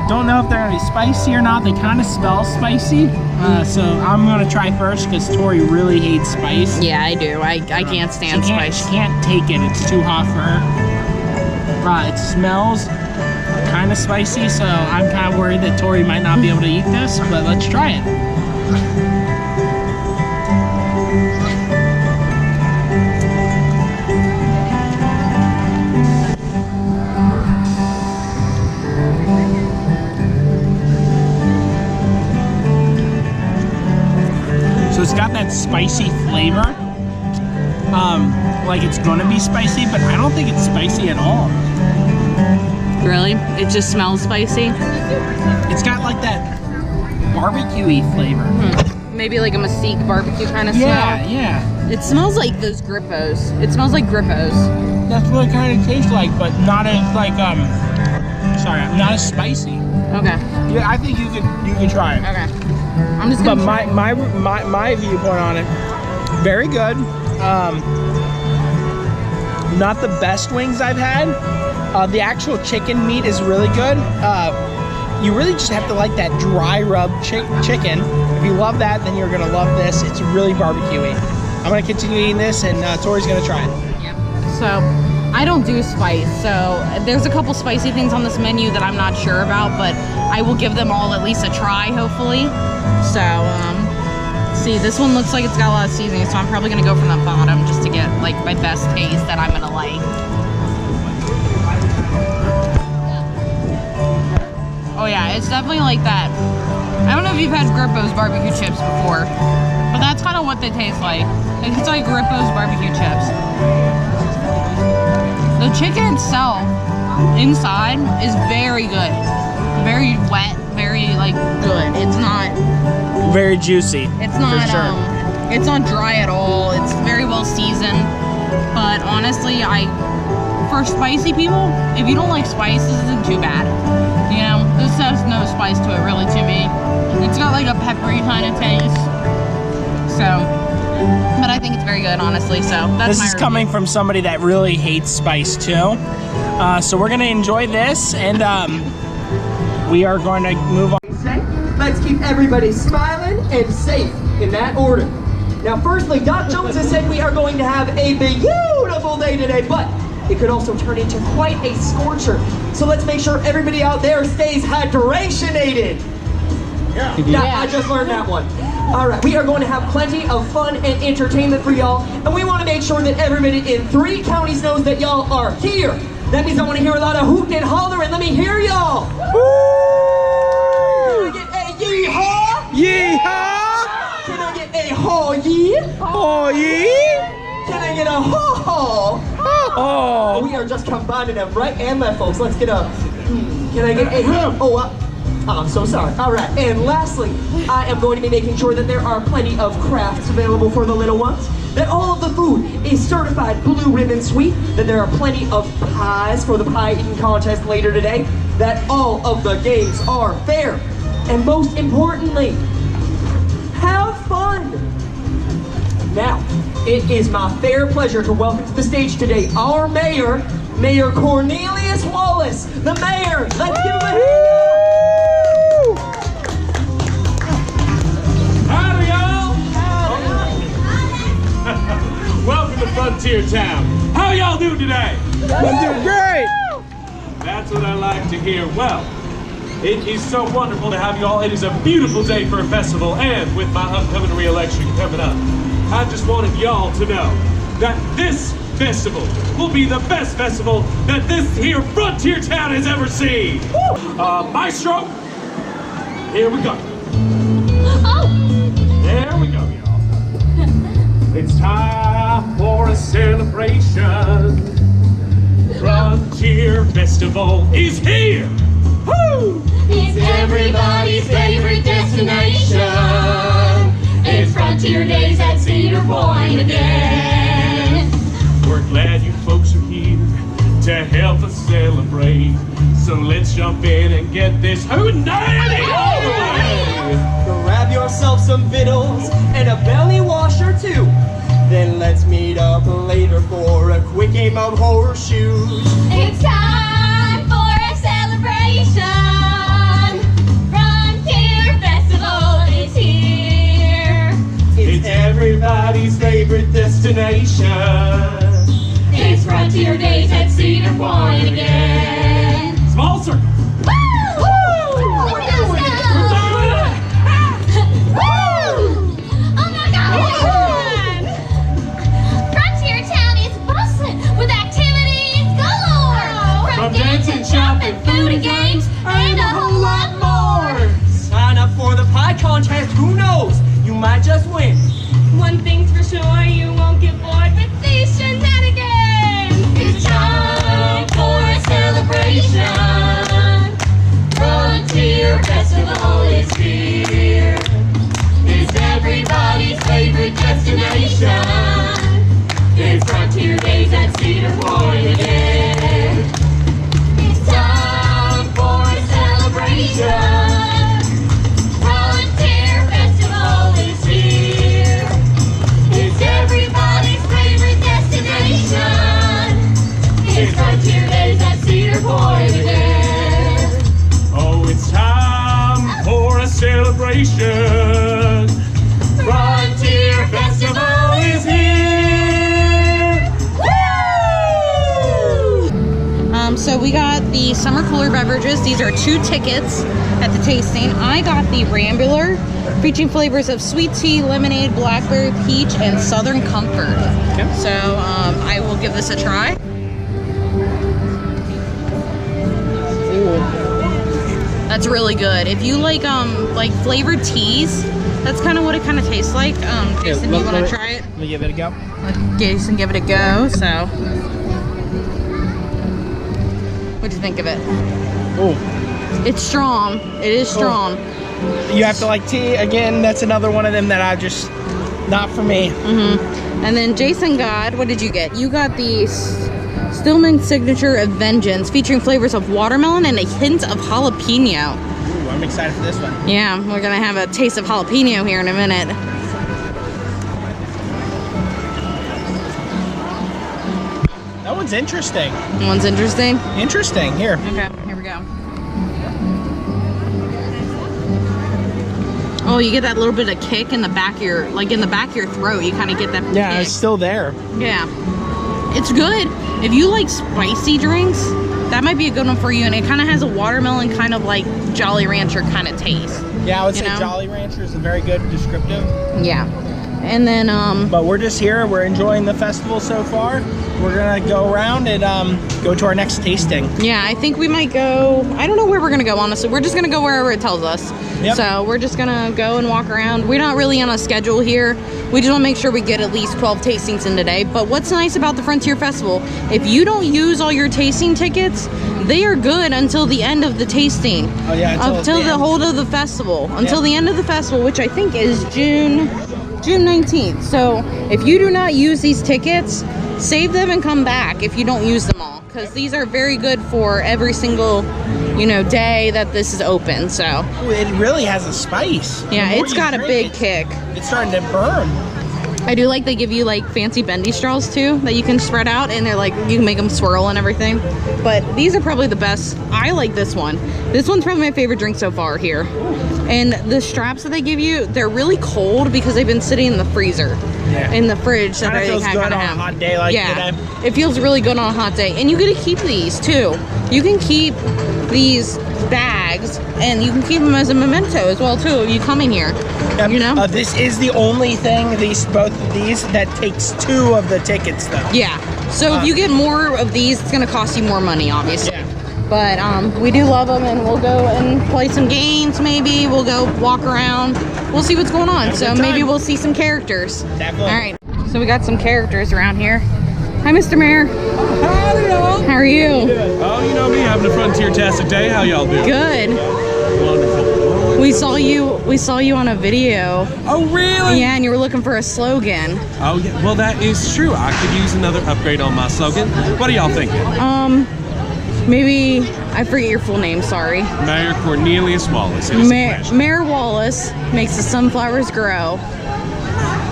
S1: don't know if they're gonna be spicy or not. They kind of smell spicy. So I'm gonna try first because Tori really hates spice.
S3: yeah, I do. I can't stand spice.
S1: She can't take it. It's too hot for her. It smells kind of spicy, so I'm kind of worried that Tori might not be able to eat this, but let's try it. So it's got that spicy flavor. Like it's gonna be spicy, but I don't think it's spicy at all.
S3: Really? It just smells spicy?
S1: It's got like that barbecue-y flavor.
S3: Maybe like a mesquite barbecue kind of
S1: Yeah,
S3: smell.
S1: yeah.
S3: It smells like those Grippos. It smells like Grippos.
S1: That's what it kind of tastes like, but not as like sorry, not as spicy.
S3: Okay.
S1: Yeah, I think you could try it.
S3: Okay. I'm just
S1: But
S3: gonna try.
S1: my viewpoint on it, very good. Not the best wings I've had. The actual chicken meat is really good. You really just have to like that dry rub chicken. If you love that, then you're gonna love this. It's really barbecue-y. I'm gonna continue eating this, and Tori's gonna try it.
S3: Yep. So I don't do spice, so there's a couple spicy things on this menu that I'm not sure about, but I will give them all at least a try, hopefully. So, see, this one looks like it's got a lot of seasoning, so I'm probably gonna go from the bottom just to get like my best taste that I'm gonna like. Oh yeah, it's definitely like that. I don't know if you've had Grippo's barbecue chips before, but that's kind of what they taste like. It's like Grippo's barbecue chips. The chicken itself, inside, is very good. Very wet, very like good. It's not
S1: Very juicy.
S3: It's not
S1: for sure.
S3: It's not dry at all. It's very well seasoned. But honestly, for spicy people, if you don't like spice, this isn't too bad. You know, this has no spice to it really to me. It's got like a peppery kind of taste. So, but I think it's very good, honestly. So that's
S1: This
S3: my
S1: is
S3: review.
S1: coming from somebody that really hates spice too. So we're gonna enjoy this, and we are going to move on.
S6: Let's keep everybody smiling and safe in that order. Now, firstly, Doc Jones has said we are going to have a beautiful day today, but it could also turn into quite a scorcher. So let's make sure everybody out there stays hydrationated. Yeah, I just learned that one. All right, we are going to have plenty of fun and entertainment for y'all, and we want to make sure that everybody in 3 counties knows that y'all are here. That means I want to hear a lot of hooting and hollering. Let me hear y'all. Can I get a yeehaw?
S1: Yeehaw!
S6: Can I get a haw yee?
S1: Oh yeah!
S6: Can I get a haw haw?
S1: Oh!
S6: We are just combining them right and left, folks. Let's get a. Can I get a? Oh, I'm so sorry. All right. And lastly, I am going to be making sure that there are plenty of crafts available for the little ones. That all of the food is certified Blue Ribbon Sweet. That there are plenty of pies for the pie eating contest later today. That all of the games are fair. And most importantly, have fun. Now, it is my fair pleasure to welcome to the stage today our mayor, Mayor Cornelius Wallace, the mayor. Let's give him a hand.
S7: Howdy, y'all! Welcome to Frontier Town. How y'all doing today?
S1: I'm doing great!
S7: That's what I like to hear. Well, it is so wonderful to have you all. It is a beautiful day for a festival, and with my upcoming re-election coming up, I just wanted y'all to know that this festival will be the best festival that this here Frontier Town has ever seen. Maestro, here we go. There we go, y'all. It's time for a celebration. Frontier Festival is here! Woo!
S8: It's everybody's favorite destination. It's Frontier Days at Cedar Point again.
S7: We're glad you folks are here to help us celebrate. So let's jump in and get this hootenanny all the way!
S6: Grab yourself some vittles and a belly washer too. Then let's meet up later for a quick game of horseshoes.
S8: It's time for a celebration. Frontier Festival is here.
S7: It's everybody's favorite destination.
S8: It's Frontier Days at Cedar Point again.
S7: Small circle.
S8: Woo! Woo! Let's go! Woo! Oh my God! Frontier Town is bustling with activities galore.
S7: From dancing, shopping,
S8: food and games, and a whole lot more.
S6: Sign up for the pie contest, who knows? You might just win.
S8: One thing's for sure, you won't get bored with these shenanigans. It's time for a celebration. Frontier Festival is here. It's everybody's favorite destination. It's Frontier Days at Cedar Point again. It's time for a celebration. Frontier Festival is here. It's everybody's favorite destination. It's Frontier Days at Cedar Point again.
S7: Oh, it's time for a celebration. Frontier Festival is here!
S3: So we got the summer cooler beverages. These are 2 tickets at the tasting. I got the Rambler, featuring flavors of sweet tea, lemonade, blackberry, peach, and Southern Comfort.
S1: Okay.
S3: So I will give this a try. That's really good. If you like flavored teas, that's kind of what it kind of tastes like. Jason, you want to try it?
S1: Let me give it a go.
S3: Let Jason give it a go. So, what'd you think of it?
S1: Oh,
S3: It's strong. It is strong.
S1: you have to like tea again. That's another one of them that I just not for me.
S3: And then Jason got, what did you get? You got the Stillman Signature of Vengeance, featuring flavors of watermelon and a hint of jalapeno.
S1: Ooh, I'm excited for this one.
S3: Yeah, we're gonna have a taste of jalapeno here in a minute.
S1: That one's interesting.
S3: One's interesting.
S1: Interesting. Here.
S3: Okay, here we go. Oh, you get that little bit of kick in the back of your, throat. You kind of get that
S1: Yeah,
S3: kick.
S1: it's still there.
S3: Yeah. It's good. If you like spicy drinks, that might be a good one for you. And it kind of has a watermelon kind of like Jolly Rancher kind of taste.
S1: Yeah, I would
S3: You
S1: say
S3: know?
S1: Jolly Rancher is a very good descriptive.
S3: Yeah. And then,
S1: But we're just here. We're enjoying the festival so far. We're gonna go around and go to our next tasting.
S3: yeah, I think we might go, I don't know where we're going to go, honestly. We're just going to go wherever it tells us.
S1: Yep.
S3: So we're just going to go and walk around. We're not really on a schedule here. We just want to make sure we get at least 12 tastings in today. But what's nice about the Frontier Festival, if you don't use all your tasting tickets, they are good until the end of the tasting.
S1: Oh yeah,
S3: Until the whole of the festival. Until the end of the festival, which I think is June 19th. So if you do not use these tickets, save them and come back if you don't use them all, because these are very good for every single day that this is open. So
S1: Ooh, it really has a spice.
S3: yeah,
S1: The more
S3: it's
S1: you
S3: got a
S1: drink
S3: big
S1: it,
S3: kick.
S1: It's starting to burn.
S3: I do like they give you like fancy bendy straws too that you can spread out, and they're like, you can make them swirl and everything. But these are probably the best. I like this one. This one's probably my favorite drink so far here. And the straps that they give you, they're really cold because they've been sitting in the freezer,
S1: Yeah.
S3: in the fridge. That
S1: Kinda
S3: they
S1: feels
S3: kind
S1: good
S3: of
S1: on a
S3: have.
S1: hot day like
S3: yeah,
S1: today.
S3: it feels really good on a hot day. And you get to keep these too. You can keep these bags, and you can keep them as a memento as well too. If you come in here,
S1: This is the only thing, both of these, that takes 2 of the tickets though.
S3: Yeah. So if you get more of these, it's gonna cost you more money, obviously.
S1: Yeah.
S3: But we do love them, and we'll go and play some games. Maybe we'll go walk around. We'll see what's going on.
S1: Have a
S3: So
S1: good
S3: maybe
S1: time.
S3: we'll see some characters.
S1: Definitely.
S3: All right. So we got some characters around here. Hi, Mr. Mayor.
S7: Howdy, y'all.
S3: How are you?
S7: Oh, you know me, having a frontier-tastic day. How y'all doing?
S3: Good.
S7: Wonderful.
S3: We saw you on a video.
S7: Oh, really?
S3: Yeah, and you were looking for a slogan.
S7: Oh, yeah. Well, that is true. I could use another upgrade on my slogan. What are y'all thinking?
S3: Maybe I forget your full name. Sorry.
S7: Mayor Cornelius Wallace. It is a pleasure.
S3: Mayor Wallace makes the sunflowers grow.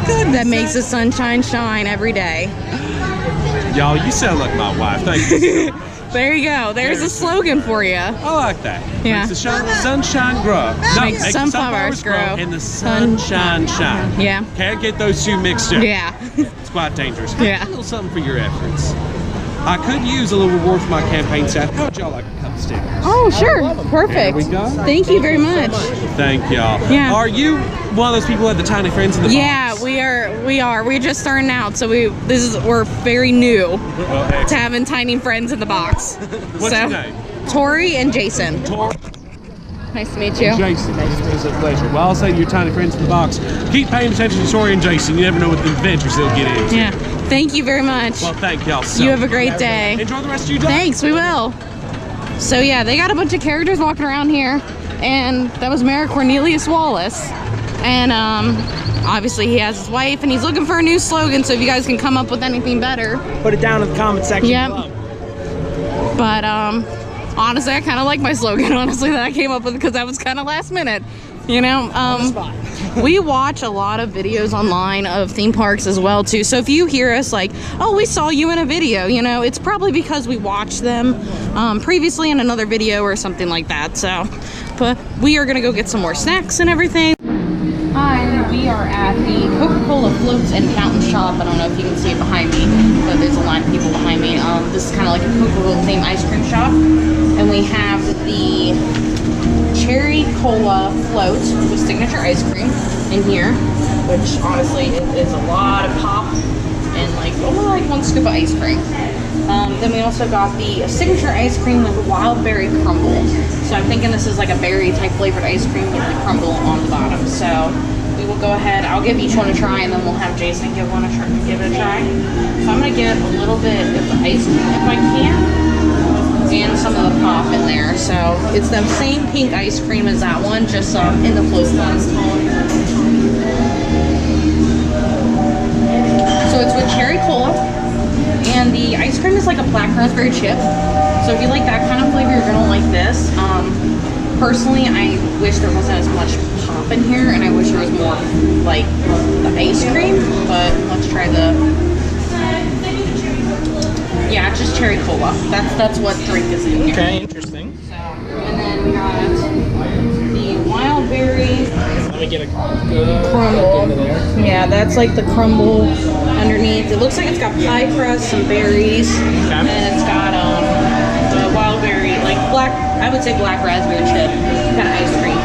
S3: That makes the sunshine shine every day.
S7: Y'all, you sound like my wife. Thank you.
S3: There you go. There's a slogan for you.
S7: I like that.
S3: Yeah.
S7: Makes the sunshine grow. No,
S3: Makes
S7: make the
S3: sunflowers grow.
S7: and the sunshine shine.
S3: Yeah.
S7: Can't get those two mixed up.
S3: Yeah.
S7: It's quite dangerous.
S3: Yeah.
S7: A little something for your efforts. I could use a little reward for my campaign staff. How would y'all like a couple stickers?
S3: Oh, sure. Perfect.
S7: There we go.
S3: Thank you very much.
S7: Thank y'all.
S3: Yeah.
S7: Are you one of those people who have the tiny friends in the
S3: Yeah,
S7: box?
S3: we are. We're just starting out, so we're very new
S7: Well,
S3: to
S7: excellent.
S3: having tiny friends in the box.
S7: What's your name?
S3: Tori and Jason. Nice to meet you.
S7: Jason, it's a pleasure. Well, I'll say your tiny friends in the box. Keep paying attention to Tori and Jason. You never know what the adventures they'll get into.
S3: Yeah. Thank you very much.
S7: Well, thank y'all so
S3: You have a
S7: much.
S3: great day.
S7: Enjoy the rest of your day.
S3: Thanks, we will. So yeah, they got a bunch of characters walking around here, and that was Mayor Cornelius Wallace. And obviously he has his wife, and he's looking for a new slogan, so if you guys can come up with anything better.
S5: Put it down in the comment section
S3: Yep.
S5: below.
S3: But honestly, I kind of like my slogan, honestly, that I came up with, because that was kind of last minute. You know, we watch a lot of videos online of theme parks as well too. So if you hear us like, oh, we saw you in a video, you know, it's probably because we watched them previously in another video or something like that. So, but we are gonna go get some more snacks and everything. Hi, we are at the Coca-Cola Floats and Fountain Shop. I don't know if you can see it behind me, but there's a line of people behind me. This is kind of like a Coca-Cola themed ice cream shop, and we have the cherry cola float with signature ice cream in here, which honestly is a lot of pop and like only like one scoop of ice cream. Then we also got the signature ice cream with wild berry crumble. So I'm thinking this is like a berry type flavored ice cream with the crumble on the bottom. So we will go ahead, I'll give each one a try, and then we'll have Jason give it a try. So I'm gonna get a little bit of the ice cream if I can, and some of the pop in there. So it's the same pink ice cream as that one, just in the float ones. So it's with cherry cola, and the ice cream is like a black raspberry chip. So if you like that kind of flavor, you're gonna like this. Personally, I wish there wasn't as much pop in here, and I wish there was more like the ice cream, but let's try yeah, it's just cherry cola. That's what drink is in here.
S5: Okay, interesting.
S3: So, and then we got the wild berry
S5: Let me get a good
S3: crumble.
S5: into there.
S3: Yeah, that's like the crumble underneath. It looks like it's got pie crust, some berries, and it's got the wild berry, like black. I would say black raspberry chip kind of ice cream.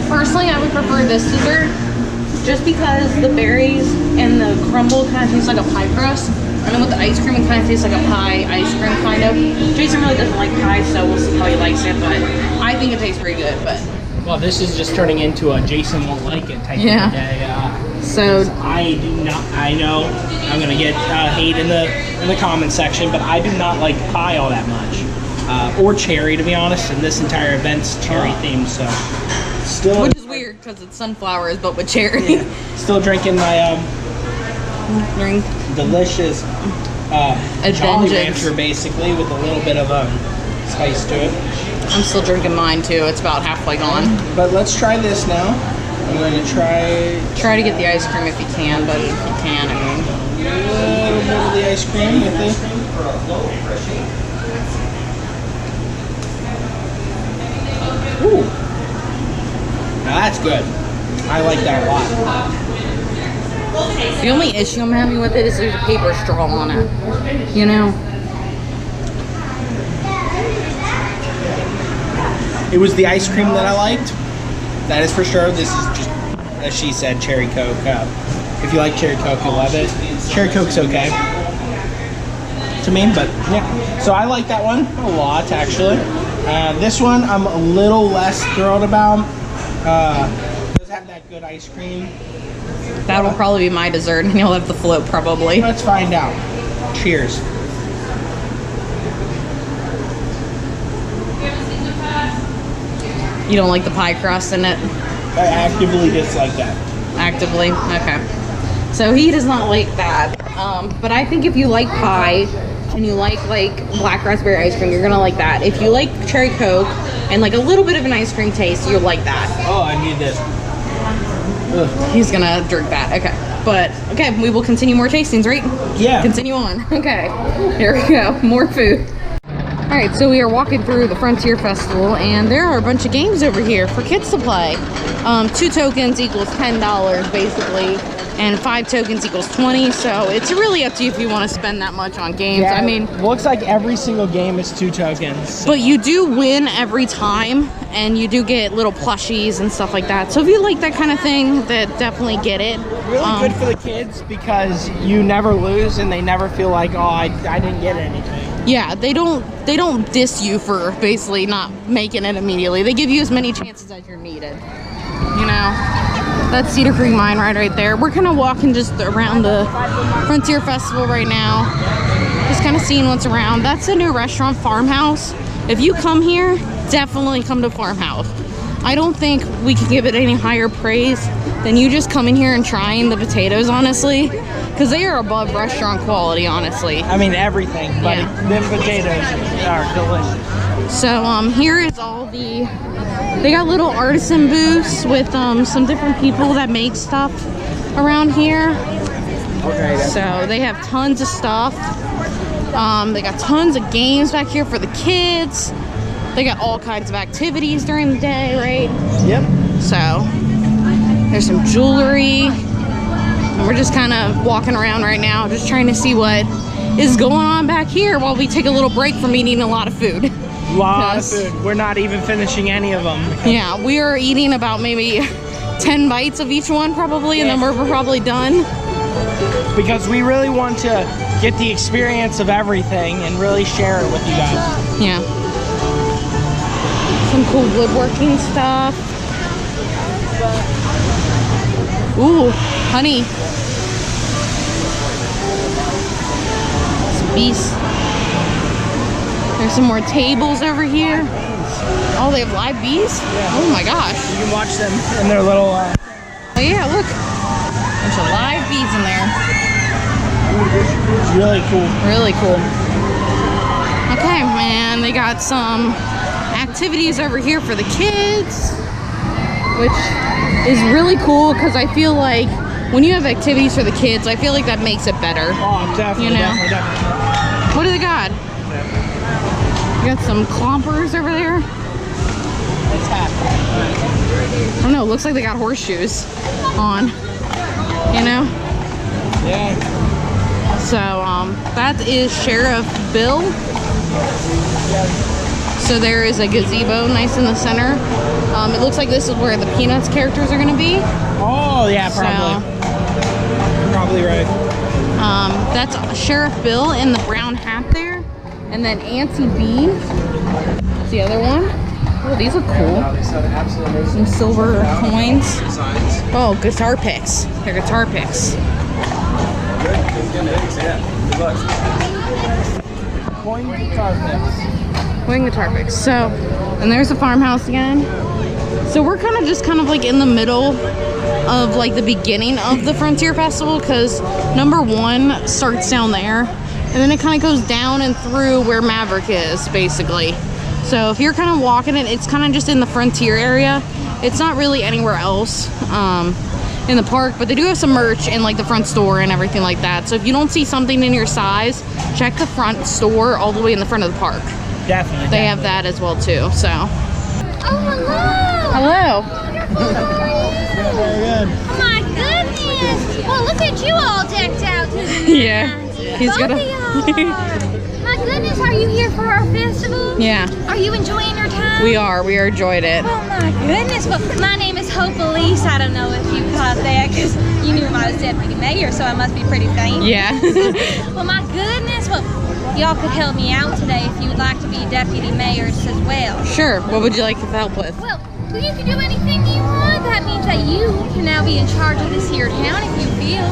S3: Personally, I would prefer this dessert, just because the berries and the crumble kind of taste like a pie crust, and then with the ice cream it kind of tastes like a pie ice cream kind of. Jason really doesn't like pie, so we'll see how he likes it, but I think it tastes pretty good. But
S5: Well, this is just turning into a Jason won't like it type of day.
S3: So
S5: I do not. I know I'm gonna get hate in the comment section, but I do not like pie all that much, or cherry, to be honest. And this entire event's cherry themed, so still.
S3: which is weird because it's sunflowers but with cherry.
S5: Yeah, still drinking my
S3: Drink.
S5: delicious Jolly
S3: Adventure.
S5: Rancher, basically, with a little bit of spice to it.
S3: I'm still drinking mine too. It's about halfway gone.
S5: But let's try this now. I'm going to
S3: Try to get the ice cream if you can, but if you can, I mean.
S5: a little bit of the ice cream with it. Ooh. Now that's good. I like that a lot.
S3: The only issue I'm having with it is there's a paper straw on it. You know?
S5: It was the ice cream that I liked. That is for sure. This is just, as she said, cherry Coke. If you like cherry Coke, you'll love it. Cherry Coke's okay to me, but yeah. So I like that one a lot, actually. This one I'm a little less thrilled about. that good ice cream.
S3: That'll probably be my dessert, and you'll have the float probably.
S5: Let's find out. Cheers.
S3: You don't like the pie crust in it?
S5: I actively dislike that.
S3: Actively? Okay. So he does not like that. But I think if you like pie and you like black raspberry ice cream, you're gonna like that. If you like cherry Coke and like a little bit of an ice cream taste, you'll like that.
S5: Oh, I need this. Ugh.
S3: He's gonna drink that. Okay. But okay, we will continue more tastings, right?
S5: Yeah.
S3: Continue on. Okay. Here we go. More food. All right, so we are walking through the Frontier Festival, and there are a bunch of games over here for kids to play. 2 tokens equals $10, basically, and 5 tokens equals 20. So it's really up to you if you want to spend that much on games.
S5: Yeah,
S3: I mean,
S5: looks like every single game is 2 tokens.
S3: but you do win every time, and you do get little plushies and stuff like that. So if you like that kind of thing, then definitely get it.
S5: Really good for the kids because you never lose, and they never feel like, oh, I didn't get anything.
S3: Yeah, they don't diss you for basically not making it immediately. They give you as many chances as you're needed. You know, that's Cedar Creek Mine right there. We're kind of walking just around the Frontier Festival right now, just kind of seeing what's around. That's a new restaurant, Farmhouse. If you come here, definitely come to Farmhouse. I don't think we can give it any higher praise than you just coming here and trying the potatoes, honestly, because they are above restaurant quality, honestly.
S5: I mean everything, but
S3: Yeah.
S5: them potatoes are delicious.
S3: So here is all the, they got little artisan booths with some different people that make stuff around here.
S5: Okay.
S3: So they have tons of stuff. They got tons of games back here for the kids. They got all kinds of activities during the day, right?
S5: Yep.
S3: So there's some jewelry. And we're just kind of walking around right now, just trying to see what is going on back here while we take a little break from eating a lot of food.
S5: Lot of food. We're not even finishing any of them.
S3: Yeah, we are eating about maybe 10 bites of each one probably, and then we're probably done.
S5: Because we really want to get the experience of everything and really share it with you guys.
S3: Yeah. Some cool woodworking stuff. Ooh, honey. Some bees. There's some more tables over here. Oh, they have live bees?
S5: Yeah.
S3: Oh my gosh.
S5: You can watch them in their little...
S3: Oh yeah, look. Bunch of live bees in there.
S5: It's really cool.
S3: Really cool. Okay, man, they got some activities over here for the kids, which is really cool because I feel like when you have activities for the kids, I feel like that makes it better.
S5: Oh, definitely,
S3: You know?
S5: definitely.
S3: What do they got? You got some clompers over there.
S5: It's happy.
S3: I don't know, it looks like they got horseshoes on, you know?
S5: Yeah.
S3: So, that is Sheriff Bill. So there is a gazebo nice in the center. It looks like this is where the Peanuts characters are gonna be.
S5: Oh, yeah, probably. You're probably right.
S3: That's Sheriff Bill in the brown hat there. And then Auntie B. That's the other one. Oh, these look cool. Some silver coins. Oh, guitar picks. They're guitar picks.
S5: Coin guitar picks.
S3: Coin guitar picks. So, and there's the farmhouse again. So we're kind of like in the middle of like the beginning of the Frontier Festival because number 1 starts down there. And then it kind of goes down and through where Maverick is, basically. So if you're kind of walking it, it's kind of just in the Frontier area. It's not really anywhere else in the park, but they do have some merch in like the front store and everything like that. So if you don't see something in your size, check the front store all the way in the front of the park.
S5: Definitely.
S3: They have that as well too, so.
S8: Oh,
S3: Hello.
S8: hello.
S5: Very good.
S8: Oh my goodness. Well, look at you all decked out today.
S3: Yeah. He's
S8: Both
S3: gonna.
S8: of y'all. My goodness, are you here for our festival?
S3: Yeah,
S8: Are you enjoying your time?
S3: we are. We are enjoyed it.
S8: Oh my goodness. Well, my name is Hope Elise. I don't know if you caught that because you knew I was deputy mayor, so I must be pretty famous.
S3: Yeah.
S8: Well, my goodness. Well, y'all could help me out today if you would like to be deputy mayors as well.
S3: Sure. What would you like to help with?
S8: Well, you can do anything you want. that means that you can now be in charge of this here town if you feel.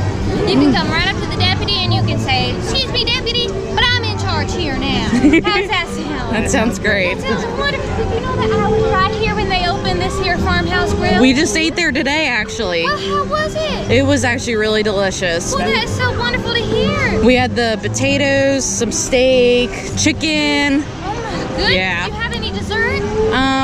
S8: You can come right up to the deputy and you can say, "Excuse me, deputy, but I'm in charge here now." How's that sound?
S3: That sounds great.
S8: That sounds wonderful. You know that I was right here when they opened this here farmhouse grill?
S3: We just ate there today, actually.
S8: Oh, how was it?
S3: It was actually really delicious.
S8: Well, that's so wonderful to hear.
S3: We had the potatoes, some steak, chicken.
S8: Oh my goodness.
S3: Yeah.
S8: Do you have any dessert?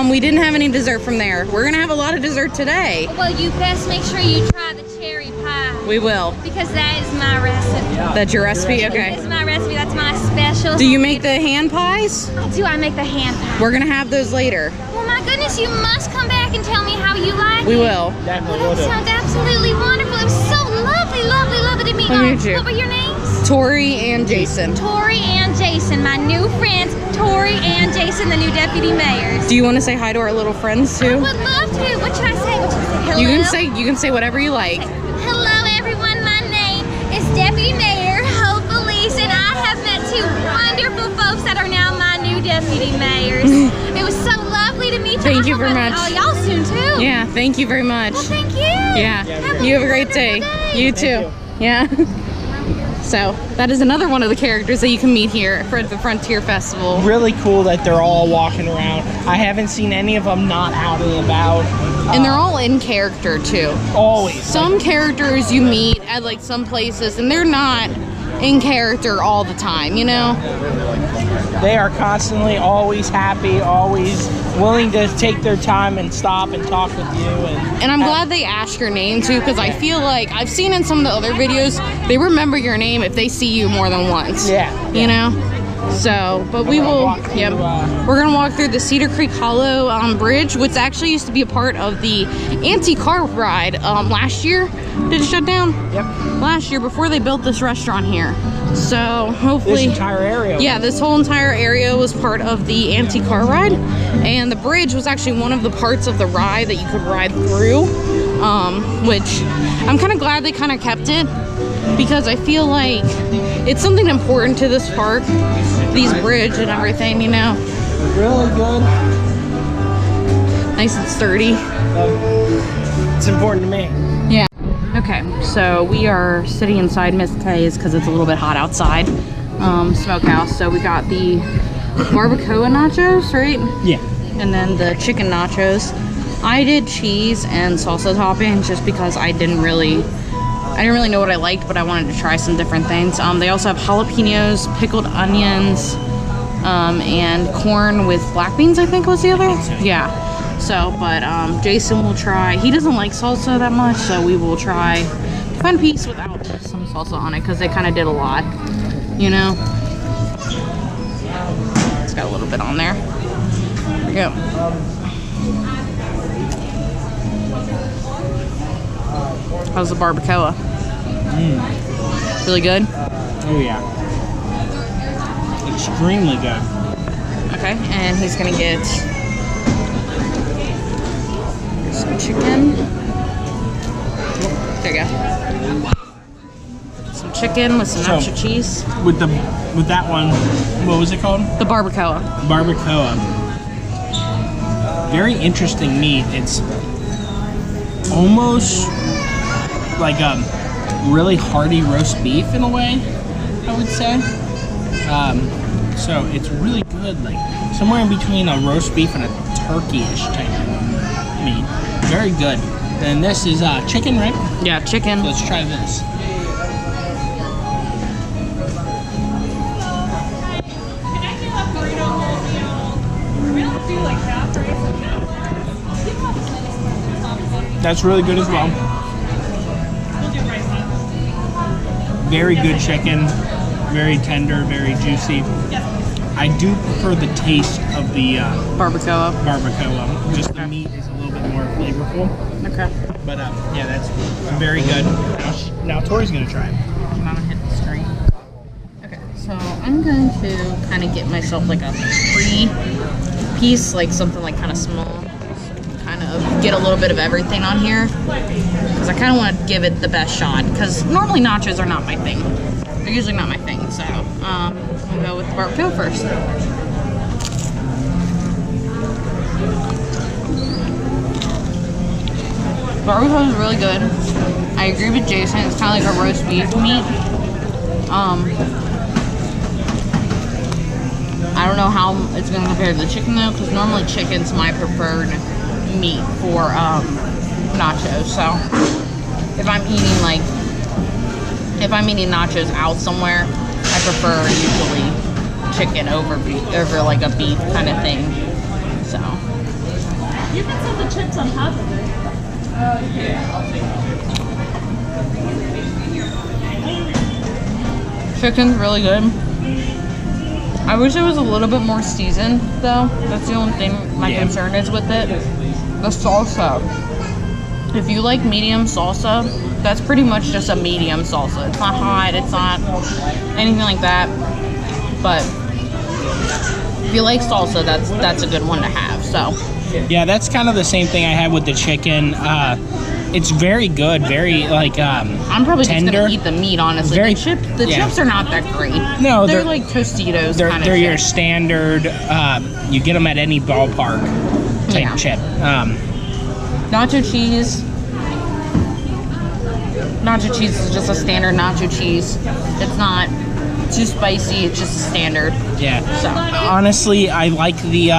S3: We didn't have any dessert from there. We're gonna have a lot of dessert today.
S8: Well, you best make sure you try the cherry pie.
S3: We will.
S8: Because that is my recipe.
S3: That's your recipe?
S8: That
S3: Okay.
S8: is my recipe. That's my special.
S3: Do you make the hand pies?
S8: I make the hand pie.
S3: We're gonna have those later.
S8: Well, my goodness, you must come back and tell me how you like
S3: We
S8: it.
S3: will.
S5: Definitely
S8: Well,
S5: will
S8: that
S5: do.
S8: sounds absolutely wonderful. It was so lovely, lovely, lovely to meet
S3: To
S8: you.
S3: meet you.
S8: What were your names?
S3: Tori and Jason.
S8: Tori and Jason, my new friends. Tori and Jason, the new deputy mayors.
S3: Do you want to say hi to our little friends
S8: I
S3: too?
S8: would love to. What should I say? What should I say? Hello?
S3: You can say whatever you like.
S8: Hello, everyone. My name is Deputy Mayor Hope Elise, and I have met two wonderful folks that are now my new deputy mayors. It was so lovely to meet you.
S3: Thank
S8: I
S3: you
S8: hope
S3: very
S8: I meet
S3: much.
S8: all y'all soon too.
S3: Yeah, thank you very much.
S8: Well, thank you.
S3: Yeah, you have a great day.
S8: wonderful
S3: You too. Yeah. So that is another one of the characters that you can meet here for the Frontier Festival.
S5: Really cool that they're all walking around. I haven't seen any of them not out and about.
S3: And they're all in character too.
S5: Always.
S3: Some characters you meet at like some places and they're not in character all the time, you know?
S5: They are constantly always happy, always willing to take their time and stop and talk with you.
S3: And I'm glad they ask your name too, because I feel like I've seen in some of the other videos, they remember your name if they see you more than once.
S5: Yeah.
S3: You know? So, but we will, yep. We're gonna walk through the Cedar Creek Hollow Bridge, which actually used to be a part of the anti-car ride last year. Did it shut down?
S5: Yep.
S3: Last year before they built this restaurant here. So hopefully.
S5: This entire area.
S3: Yeah, this whole entire area was part of the anti-car ride, and the bridge was actually one of the parts of the ride that you could ride through, which I'm kind of glad they kind of kept it, because I feel like it's something important to this park, these bridge and everything, you know.
S5: Really good.
S3: Nice and sturdy.
S5: It's important to me.
S3: Yeah. Okay, so we are sitting inside Miss K's because it's a little bit hot outside. Smokehouse. So we got the barbacoa nachos, right?
S5: Yeah.
S3: And then the chicken nachos. I did cheese and salsa topping just because I didn't really know what I liked, but I wanted to try some different things. They also have jalapenos, pickled onions, and corn with black beans, I think was the other. Yeah. So, but Jason will try. He doesn't like salsa that much, so we will try one piece without some salsa on it because they kind of did a lot, you know. It's got a little bit on there. There we go. How's the barbacoa? Really good?
S5: Oh yeah. Extremely good.
S3: Okay, and he's gonna get some chicken. There you go. Some chicken with some extra cheese.
S5: With that one, what was it called?
S3: The barbacoa.
S5: Barbacoa. Very interesting meat. It's almost like a really hearty roast beef in a way, I would say. So it's really good, like somewhere in between a roast beef and a turkey-ish type of meat. Very good. And this is chicken, right?
S3: Yeah, chicken.
S5: Let's try this. That's really good as well. Very good chicken, very tender, very juicy. I do prefer the taste of the
S3: Barbacoa.
S5: barbacoa. Just the meat is a little bit more flavorful.
S3: Okay.
S5: But yeah, that's very good. Now Tori's gonna try it.
S3: I'm gonna hit the screen. Okay, so I'm going to kind of get myself like a free piece, like something like kind of small. Kind of get a little bit of everything on here because I kind of want to give it the best shot, because normally nachos are not my thing. They're usually not my thing, so we'll go with the barbacoa first. Barbacoa is really good. I agree with Jason. It's kind of like a roast beef meat. I don't know how it's going to compare to the chicken though, because normally chicken's my preferred meat for nachos. So if I'm eating nachos out somewhere, I prefer usually chicken over like a beef kind of thing. So
S2: You can set the chips on top of it.
S3: chicken's really good. I wish it was a little bit more seasoned though. That's the only thing my concern is with it. The salsa. If you like medium salsa, that's pretty much just a medium salsa. It's not hot, it's not anything like that. But if you like salsa, that's a good one to have. So
S5: Yeah, that's kind of the same thing I had with the chicken. It's very good, very like
S3: I'm probably
S5: tender.
S3: just gonna eat the meat, honestly.
S5: Very-
S3: the chips are not that great.
S5: No,
S3: they're
S5: they're-
S3: like Tostitos kind of
S5: They're your
S3: shit.
S5: standard. You get them at any ballpark type
S3: Yeah.
S5: chip.
S3: Nacho cheese. Nacho cheese is just a standard nacho cheese. It's not too spicy. It's just standard.
S5: Yeah.
S3: So
S5: Honestly, I like the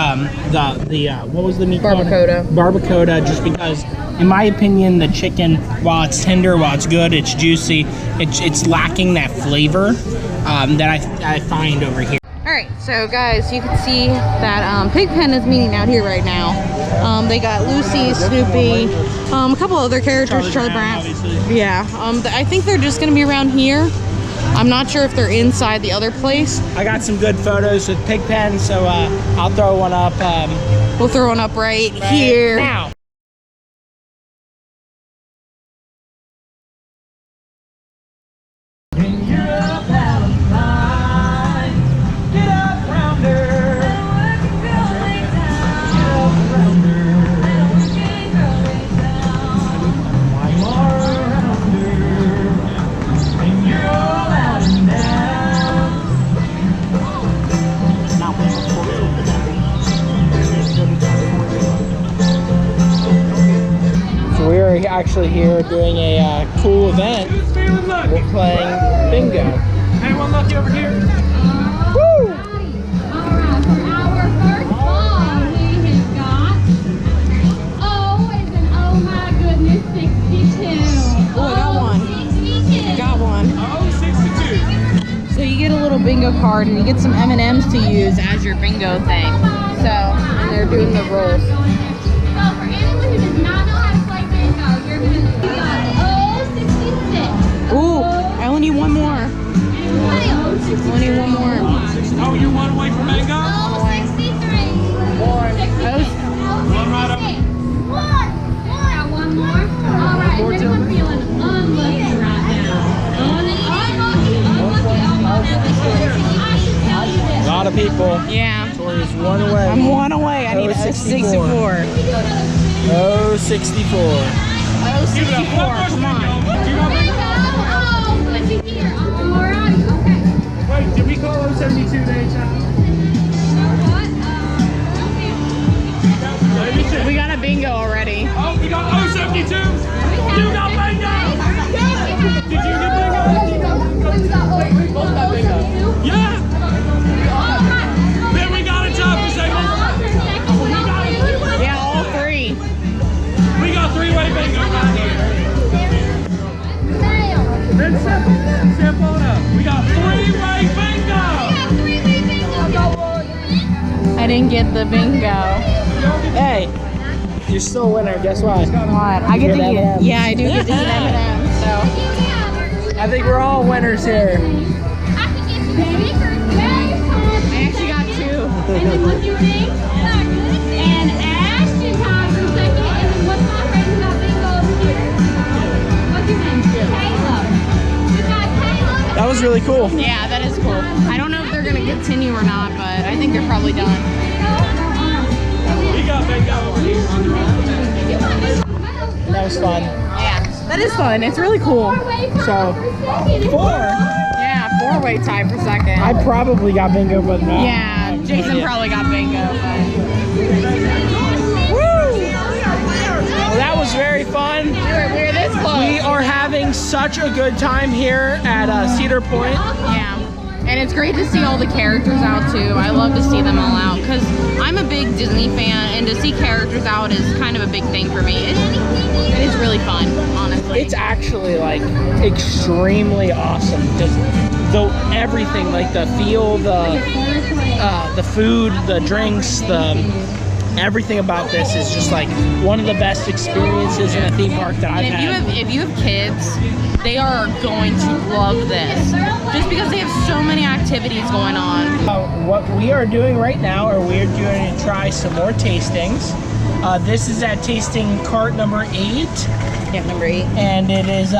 S5: what was the meat called?
S3: Barbacoa.
S5: Barbacoa, just because, in my opinion, the chicken, while it's tender, while it's good, it's juicy, it's lacking that flavor that I find over here.
S3: Alright, so guys, you can see that Pigpen is meeting out here right now. They got Lucy, Snoopy, a couple other characters, Charlie Brown.
S5: Obviously.
S3: Yeah, I think they're just going to be around here. I'm not sure if they're inside the other place.
S5: I got some good photos with Pigpen, so I'll throw one up.
S3: We'll throw one up right here.
S5: Now. So we are actually here doing a cool event. We're playing bingo.
S7: Anyone lucky over here?
S8: Alright, for our first ball, we have got O as in oh my goodness, 62.
S3: Oh, I got one.
S8: 62.
S3: Got one.
S7: Oh, 62.
S3: So you get a little bingo card and you get some M&Ms to use as your bingo thing. So, and they're doing the rolls.
S8: So for anyone who does not know how to play bingo, you're going to we got 66.
S3: Ooh, I only need one more.
S8: Play O63.
S3: Only need one more.
S7: Oh, you're one away from bingo?
S8: O63.
S7: One right up.
S8: Got one more. All right, is anyone feeling unlucky right now?
S5: A lot of people.
S3: Yeah.
S5: Tori's one away.
S3: I'm one away. I need a 64.
S5: 064.
S3: Oh, 64. Come on.
S7: Wait, did we call 072 today,
S3: We got a bingo already.
S7: Oh, we got 072. You got bingo. Did you get bingo? Yeah. Then we got a tie for second.
S3: Yeah, all three.
S7: We got three-way bingo right here. Then simple enough. We got three-way bingo.
S3: I didn't get the bingo.
S5: Hey, you're still a winner. Guess what?
S3: What? I get to
S5: Get
S3: eat.
S5: M&Ms.
S3: Yeah, I do get to eat M&Ms. So
S5: I think we're all winners here.
S3: I actually got two.
S8: And then what's your name? And Ashton tied for second. And then what's my friend who got bingo over here? What's your name? Caleb. We got Caleb.
S5: That was really cool.
S3: Yeah, that is cool. I don't know if they're gonna continue or not, but I think they're probably done.
S7: We got bingo over here.
S5: That was fun.
S3: Yeah, that is fun. It's really cool.
S5: So, 4.
S3: Yeah, four-way tie for second.
S5: I probably got bingo, but no.
S3: Yeah, Jason probably got bingo. But...
S5: Woo! Well, that was very very fun.
S3: We're this close.
S5: We are having such a good time here at Cedar Point.
S3: Yeah. And it's great to see all the characters out too. I love to see them all out because I'm a big Disney fan, and to see characters out is kind of a big thing for me. It is really fun, honestly.
S5: It's actually like extremely awesome because everything, like the feel, the food, the drinks, everything about this is just like one of the best experiences in a theme park that I've had.
S3: If you have kids, they are going to love this just because they have so many activities going on.
S5: What we are doing right now, or we're going to try some more tastings. This is at tasting cart number 8.
S3: Yeah, number 8.
S5: And it is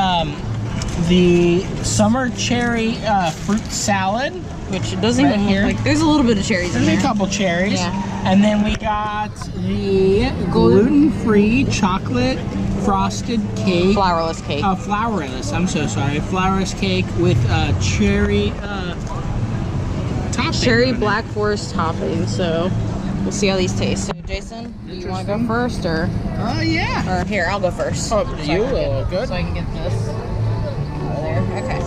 S5: the summer cherry fruit salad,
S3: which it doesn't even look like. There's a little bit of cherries in there.
S5: There's a couple cherries.
S3: Yeah.
S5: And then we got the gluten-free chocolate frosted cake.
S3: Flourless cake.
S5: Flourless, I'm so sorry. Flourless cake with cherry topping.
S3: Cherry black forest topping. So we'll see how these taste. So Jason, do you want to go first or?
S5: Yeah.
S3: Or here, I'll go first.
S5: Oh, you will. Good.
S3: So I can get this out of there. Okay.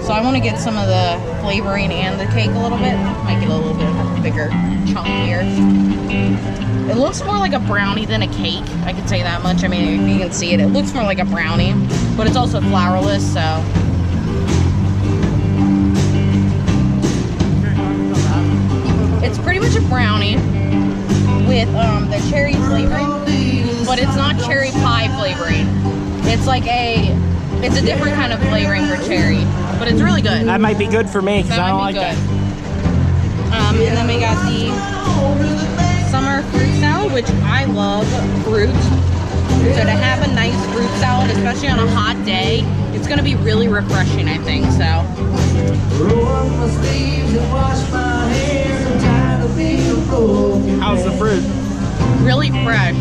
S3: So I want to get some of the flavoring and the cake a little bit. Make it a little bit bigger chunk here. It looks more like a brownie than a cake. I could say that much. I mean, if you can see it, it looks more like a brownie, but it's also flourless, so. It's pretty much a brownie with the cherry flavoring, but it's not cherry pie flavoring. It's like it's a different kind of flavoring for cherry, but it's really good.
S5: That might be good for me because I don't like that.
S3: And then we got the summer fruit salad, which I love fruit. So to have a nice fruit salad, especially on a hot day, it's gonna be really refreshing, I think, so.
S5: How's the fruit?
S3: Really fresh.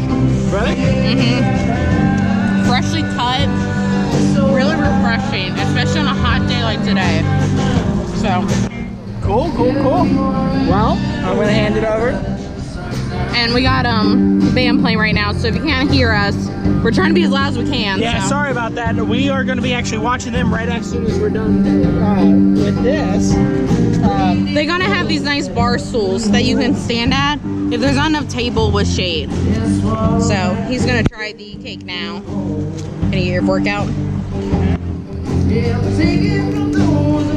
S5: Really?
S3: Mm-hmm. Freshly cut, really refreshing, especially on a hot day like today. So.
S5: Cool. Well, I'm gonna hand it over.
S3: And we got the band playing right now, so if you can't hear us, we're trying to be as loud as we can.
S5: Yeah,
S3: so.
S5: sorry about that. We are going to be actually watching them right as soon as we're done with this.
S3: They're gonna have these nice bar stools that you can stand at if there's not enough table with shade. So he's gonna try the cake now. Can you get your fork out?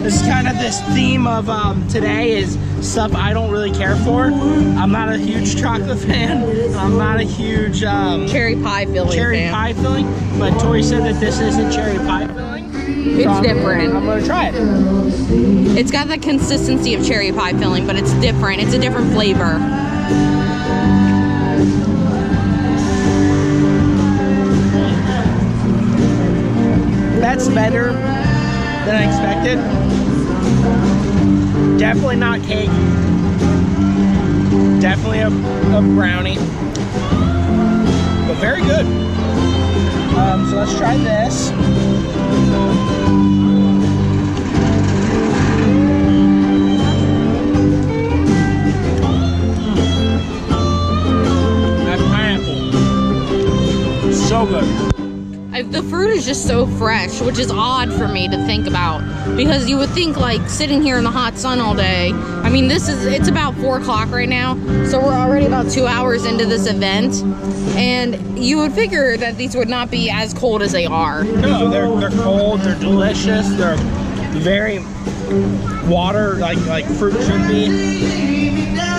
S5: This is kind of this theme of today is stuff I don't really care for. I'm not a huge chocolate fan. I'm not a huge
S3: cherry pie filling
S5: pie filling. But Tori said that this isn't cherry pie filling.
S3: It's different.
S5: I'm gonna try it.
S3: It's got the consistency of cherry pie filling, but it's different. It's a different flavor.
S5: That's better than I expected. Definitely not cake. Definitely a brownie. But very good. So let's try this. That pineapple. So good.
S3: The fruit is just so fresh, which is odd for me to think about because you would think like sitting here in the hot sun all day. I mean, it's about 4 o'clock right now, so we're already about 2 hours into this event, and you would figure that these would not be as cold as they are.
S5: No, they're cold. They're delicious. They're very water like fruit should be.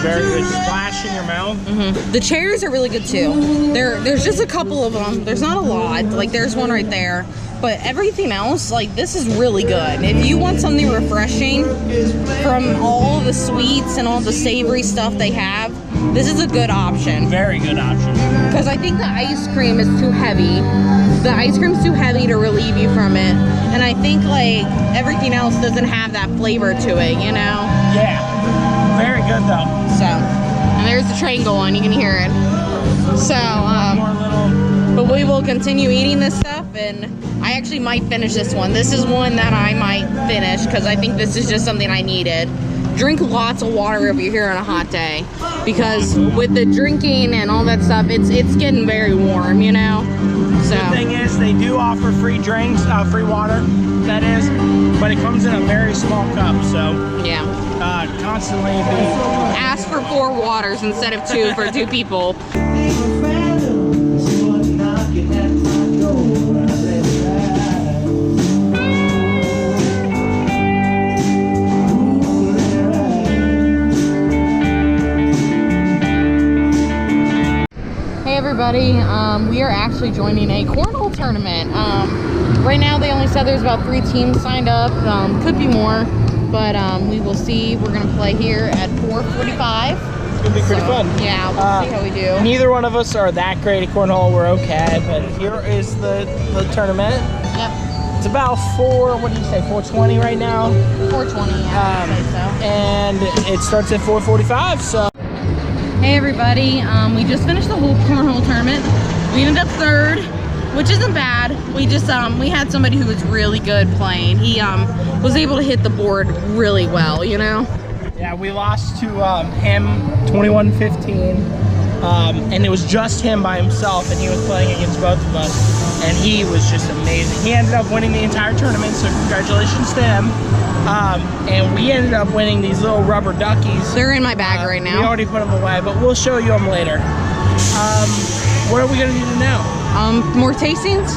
S5: Very good splash in your mouth.
S3: Mm-hmm. The cherries are really good too. There's just a couple of them. There's not a lot. Like there's one right there. But everything else, like this is really good. If you want something refreshing from all the sweets and all the savory stuff they have, this is a good option.
S5: Very good option.
S3: Because I think the ice cream is too heavy. The ice cream's too heavy to relieve you from it. And I think like everything else doesn't have that flavor to it, you know?
S5: Yeah. Very good though.
S3: So, and there's the train going, you can hear it. So, but we will continue eating this stuff, and I actually might finish this one. This is one that I might finish because I think this is just something I needed. Drink lots of water if you're here on a hot day. because with the drinking and all that stuff, it's getting very warm, you know. So
S5: The thing is, they do offer free drinks, free water, that is, but it comes in a very small cup, so
S3: yeah,
S5: constantly be
S3: ask for 4 waters instead of 2 for 2 people. Everybody, we are actually joining a cornhole tournament. Right now they only said there's about 3 teams signed up, could be more, but we will see. We're gonna play here at 4:45.
S5: It's gonna be pretty fun.
S3: Yeah, we'll see how we do.
S5: Neither one of us are that great at cornhole. We're okay, but here is the tournament.
S3: Yep,
S5: It's about 420 right now,
S3: 4:20. Yeah, I'd say so.
S5: and it starts at 4:45. So.
S3: Hey everybody, we just finished the whole cornhole tournament. We ended up 3rd, which isn't bad. We just we had somebody who was really good playing. He was able to hit the board really well, you know.
S5: Yeah, we lost to him 21-15, and it was just him by himself, and he was playing against both of us, and he was just amazing. He ended up winning the entire tournament, so congratulations to him. And we ended up winning these little rubber duckies.
S3: They're in my bag right
S5: We
S3: now.
S5: already put them away, but we'll show you them later. What are we gonna do now?
S3: More tastings.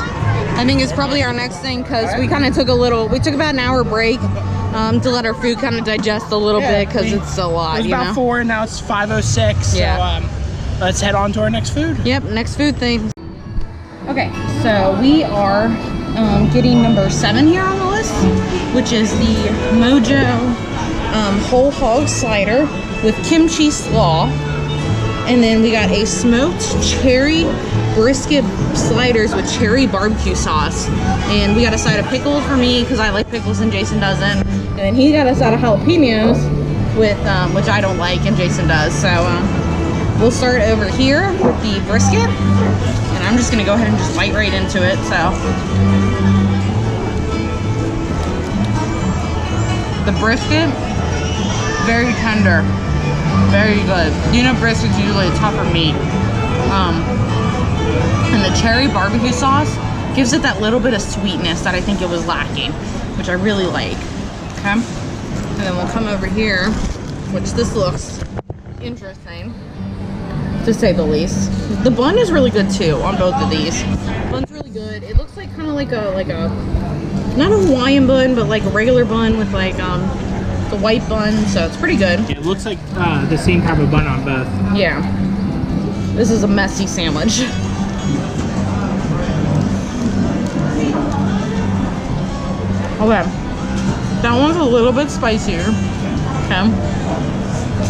S3: I think it's probably our next thing because we kind of took about an hour break to let our food kind of digest a little bit because it's a lot.
S5: It was about 4, and now it's 5:06.
S3: Yeah.
S5: So let's head on to our next food.
S3: Yep, next food thing. Okay, so we are getting number 7 here on the list, which is the Mojo whole hog slider with kimchi slaw. And then we got a smoked cherry brisket sliders with cherry barbecue sauce. And we got a side of pickles for me because I like pickles and Jason doesn't. And then he got a side of jalapenos with which I don't like and Jason does. So we'll start over here with the brisket. And I'm just gonna go ahead and just bite right into it. So the brisket, very tender, very good. You know, brisket's usually a tougher meat. And the cherry barbecue sauce gives it that little bit of sweetness that I think it was lacking, which I really like. Okay, and then we'll come over here, which this looks interesting, to say the least. The bun is really good too on both of these. Bun's really good. It looks like kind of like a not a Hawaiian bun, but like a regular bun with like the white bun. So it's pretty good.
S5: It looks like the same type of bun on both.
S3: Yeah. This is a messy sandwich. Okay. That one's a little bit spicier. Okay.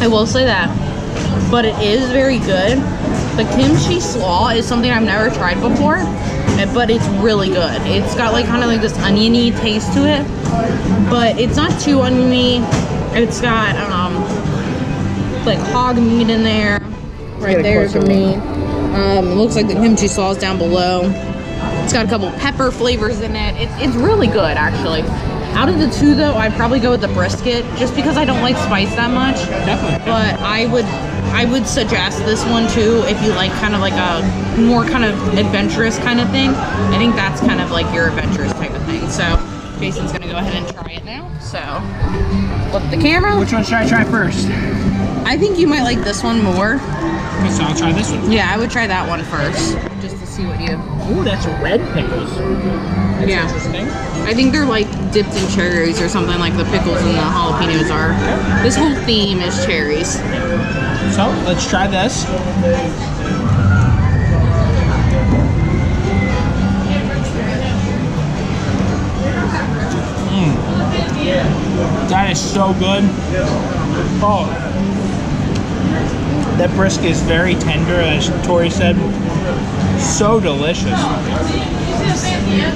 S3: I will say that. But it is very good. The kimchi slaw is something I've never tried before, but it's really good. It's got like kind of like this oniony taste to it, but it's not too oniony. It's got like hog meat in there. Right there's the meat. It looks like the kimchi slaw is down below. It's got a couple pepper flavors in it. It's really good actually. Out of the two though, I'd probably go with the brisket just because I don't like spice that much.
S5: Definitely.
S3: But I would suggest this one too if you like kind of like a more kind of adventurous kind of thing. I think that's kind of like your adventurous type of thing. So Jason's gonna go ahead and try it now. So flip the camera.
S5: Which one should I try first?
S3: I think you might like this one more.
S5: Okay, so I'll try this one.
S3: Yeah, I would try that one first just to see what you.
S5: Ooh, that's red pickles. That's interesting.
S3: I think they're like dipped in cherries or something like the pickles and the jalapenos are. This whole theme is cherries.
S5: So let's try this. That is so good. Oh, that brisket is very tender, as Tori said. So delicious.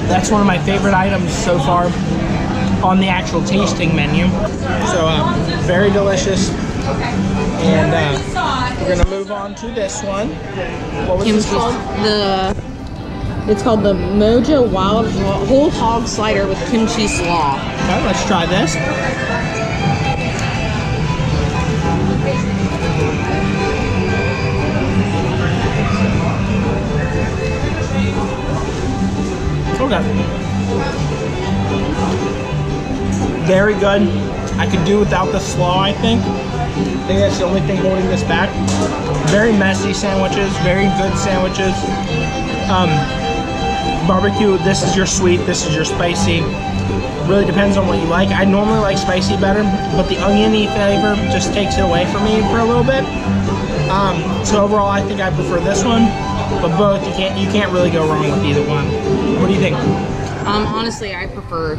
S5: That's one of my favorite items so far on the actual tasting menu. So very delicious. And we're gonna move on to this one. What was this called?
S3: It's called the Mojo Wild Whole Hog Slider with Kimchi Slaw.
S5: Okay, let's try this. Okay. Very good. I could do without the slaw, I think. I think that's the only thing holding this back. Very messy sandwiches, very good sandwiches. Barbecue, this is your sweet, this is your spicy. Really depends on what you like. I normally like spicy better, but the oniony flavor just takes it away from me for a little bit. So overall, I think I prefer this one, but both, you can't really go wrong with either one. What do you think?
S3: Honestly, I prefer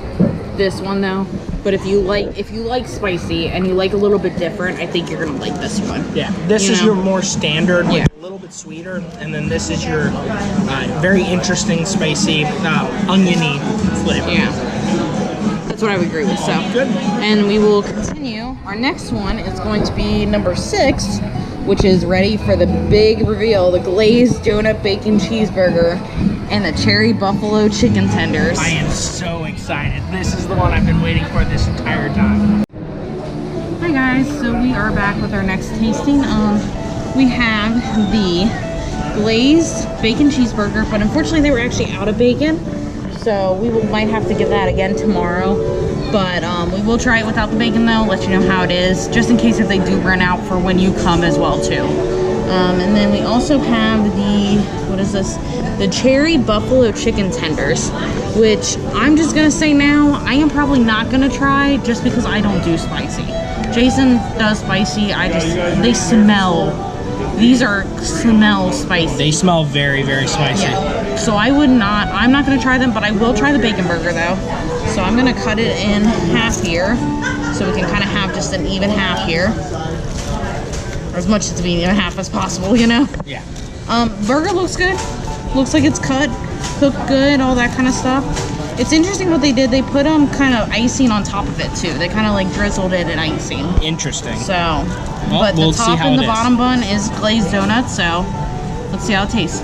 S3: this one though. But if you like spicy and you like a little bit different, I think you're gonna like this one.
S5: Yeah, this is your more standard, like a little bit sweeter, and then this is your very interesting, spicy, oniony flavor.
S3: Yeah, that's what I would agree with. So
S5: good.
S3: And we will continue. Our next one is going to be number 6, which is ready for the big reveal: the glazed donut bacon cheeseburger and the cherry buffalo chicken tenders.
S5: I am so excited. This is the one I've been waiting for this entire time.
S3: Hi guys, so we are back with our next tasting. We have the glazed bacon cheeseburger, but unfortunately they were actually out of bacon, so we might have to give that again tomorrow. But we will try it without the bacon though, let you know how it is, just in case if they do run out for when you come as well too. And then we also have the, what is this? The cherry buffalo chicken tenders, which I'm just gonna say now, I am probably not gonna try just because I don't do spicy. Jason does spicy. They smell. These smell spicy.
S5: They smell very, very spicy.
S3: Yeah. So I'm not gonna try them, but I will try the bacon burger though. So I'm gonna cut it in half here, so we can kind of have just an even half here. Or as much as to be even half as possible, you know?
S5: Yeah.
S3: Burger looks good. Looks like it's cooked good, all that kind of stuff. It's interesting what they did. They put kind of icing on top of it too. They kind of like drizzled it in icing.
S5: Interesting.
S3: So,
S5: well,
S3: but
S5: we'll
S3: the top
S5: see how
S3: and the
S5: it
S3: bottom bun is glazed donuts. So, let's see how it tastes.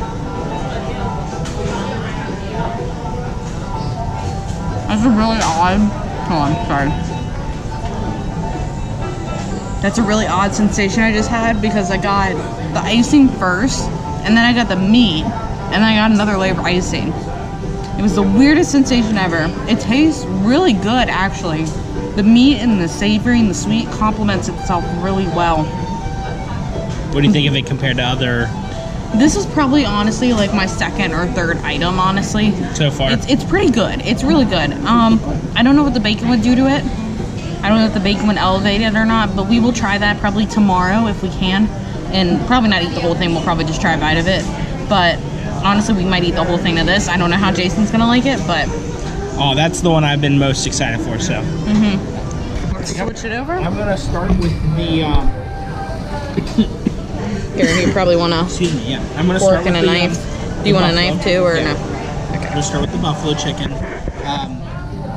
S3: That's a really odd. Hold on, sorry. That's a really odd sensation I just had because I got the icing first, and then I got the meat, and then I got another layer of icing. It was the weirdest sensation ever. It tastes really good, actually. The meat and the savory and the sweet complements itself really well.
S5: What do you think of it compared to other?
S3: This is probably honestly like my second or third item, honestly.
S5: So far?
S3: It's pretty good. It's really good. I don't know what the bacon would do to it. I don't know if the bacon would elevate it or not, but we will try that probably tomorrow if we can. And probably not eat the whole thing. We'll probably just try a bite of it. But honestly, we might eat the whole thing of this. I don't know how Jason's gonna like it, but...
S5: Oh, that's the one I've been most excited for, so.
S3: Let's switch it over.
S5: I'm gonna start with the,
S3: Here, you probably wanna...
S5: Excuse me, yeah. I'm gonna
S3: fork
S5: start
S3: and
S5: with
S3: a
S5: the,
S3: knife. Do you want a knife too, or no?
S5: I'm gonna start with the buffalo chicken.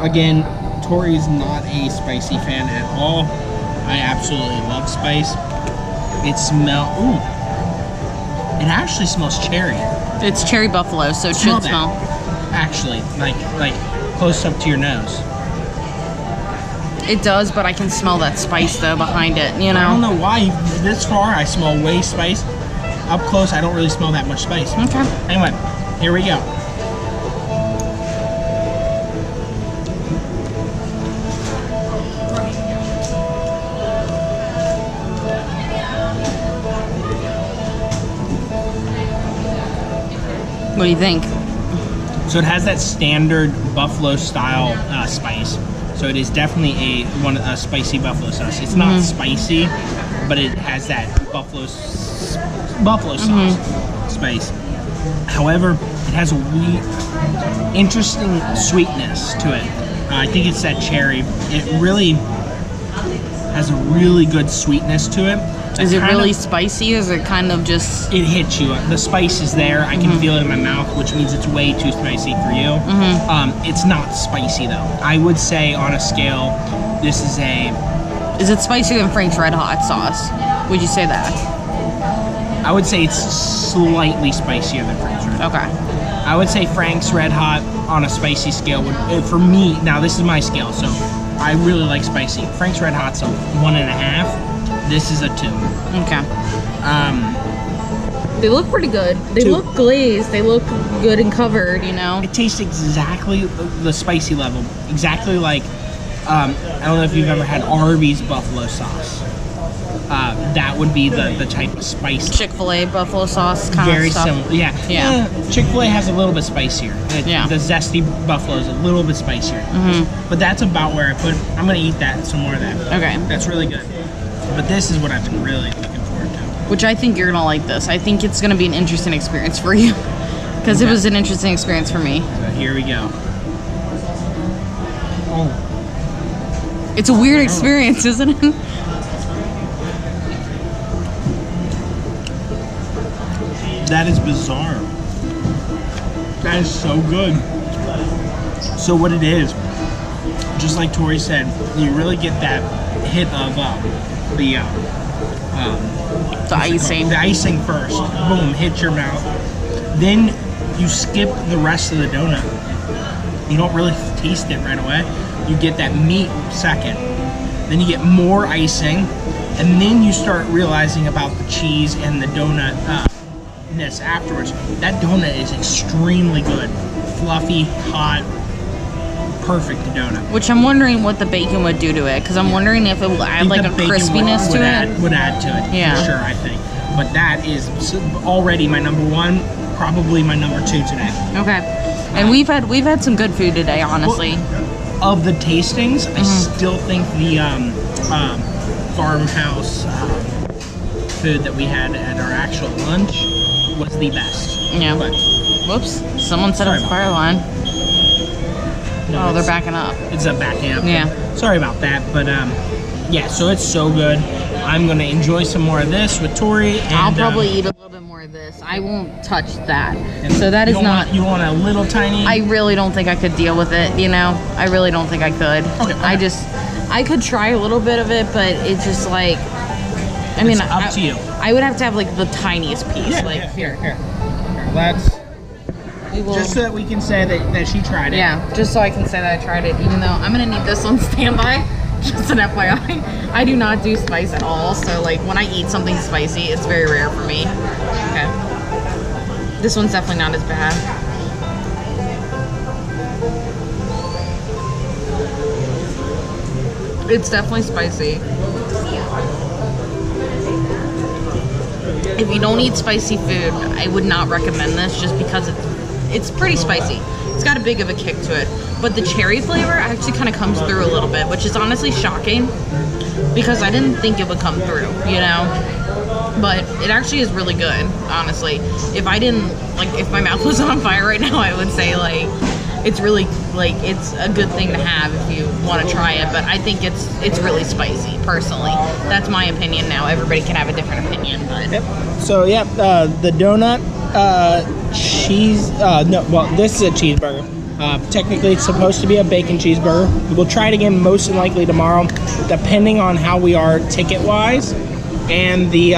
S5: Again, Tori's not a spicy fan at all. I absolutely love spice. It actually smells cherry.
S3: It's cherry buffalo, so it should smell.
S5: Actually, like close up to your nose.
S3: It does, but I can smell that spice though behind it, you know?
S5: I don't know why. This far, I smell way spice. Up close, I don't really smell that much spice.
S3: Okay.
S5: Anyway, here we go.
S3: What do you think?
S5: So it has that standard buffalo style spice. So it is definitely a spicy buffalo sauce. It's not spicy, but it has that buffalo sauce spice. However, it has a interesting sweetness to it. I think it's that cherry. It really has a really good sweetness to it.
S3: Is it really spicy, or is it kind of just...
S5: It hits you. The spice is there. I can feel it in my mouth, which means it's way too spicy for you. It's not spicy, though. I would say, on a scale, this is a...
S3: Is it spicier than Frank's Red Hot sauce? Would you say that?
S5: I would say it's slightly spicier than Frank's Red Hot.
S3: Okay.
S5: I would say Frank's Red Hot, on a spicy scale, would, for me, now this is my scale, so I really like spicy. Frank's Red Hot's a 1.5. This is a 2.
S3: Okay. They look pretty good. They
S5: Two.
S3: look glazed. They look good and covered, you know.
S5: It tastes exactly the spicy level. Exactly like, I don't know if you've ever had Arby's buffalo sauce. That would be the type of spice.
S3: Chick-fil-A buffalo sauce kind
S5: Very
S3: of stuff.
S5: similar. Yeah.
S3: Yeah.
S5: Chick-fil-A has a little bit spicier.
S3: Yeah.
S5: The zesty buffalo is a little bit spicier. But that's about where I put. I'm gonna eat that, some more of that.
S3: Okay.
S5: That's really good. But this is what I've been really looking forward to.
S3: Which I think you're gonna like this. I think it's gonna be an interesting experience for you. Because it was an interesting experience for me.
S5: So here we go. Oh.
S3: It's a weird experience, isn't it?
S5: That is bizarre. That is so good. So what it is, just like Tori said, you really get that hit of the
S3: icing.
S5: The icing first. Boom, hits your mouth. Then you skip the rest of the donut. You don't really taste it right away. You get that meat second. Then you get more icing. And then you start realizing about the cheese and the donut afterwards. That donut is extremely good. Fluffy, hot, perfect donut.
S3: Which I'm wondering what the bacon would do to it. Because I'm wondering if it will add like a crispiness to it.
S5: Would add to it,
S3: Yeah.
S5: for sure, I think. But that is already my number one, probably my number two today.
S3: Okay. And we've had some good food today, honestly.
S5: Of the tastings, I still think the farmhouse food that we had at our actual lunch was the best.
S3: Yeah.
S5: But
S3: Whoops. Someone set
S5: Sorry
S3: up the
S5: about
S3: fire line.
S5: no,
S3: Oh, they're
S5: it's-
S3: backing up.
S5: It's a backing up.
S3: Yeah.
S5: Sorry about that, but yeah. So it's so good. I'm gonna enjoy some more of this with Tori. And,
S3: I'll probably eat a little bit more of this. I won't touch that. So that is not.
S5: You want a little tiny?
S3: I really don't think I could deal with it. You know, I really don't think I could.
S5: Okay.
S3: I could try a little bit of it, but it's just like. I mean,
S5: It's up to you.
S3: I would have to have like the tiniest piece.
S5: Here. Let's.
S3: We will.
S5: Just so that we can say that she tried it.
S3: Yeah, just so I can say that I tried it, even though I'm gonna need this on standby. Just an FYI. I do not do spice at all, so like when I eat something spicy, it's very rare for me. Okay. This one's definitely not as bad. It's definitely spicy. If you don't eat spicy food, I would not recommend this just because it's pretty spicy. It's got a big of a kick to it. But the cherry flavor actually kind of comes through a little bit, which is honestly shocking because I didn't think it would come through, you know? But it actually is really good, honestly. If I didn't, like, if my mouth was on fire right now, I would say, like, it's really, like, it's a good thing to have if you want to try it. But I think it's really spicy, personally. That's my opinion now. Everybody can have a different opinion, but...
S5: Yep. So yeah, the donut, cheese. No, well, this is a cheeseburger. Technically, it's supposed to be a bacon cheeseburger. We'll try it again, most likely tomorrow, depending on how we are ticket-wise. And the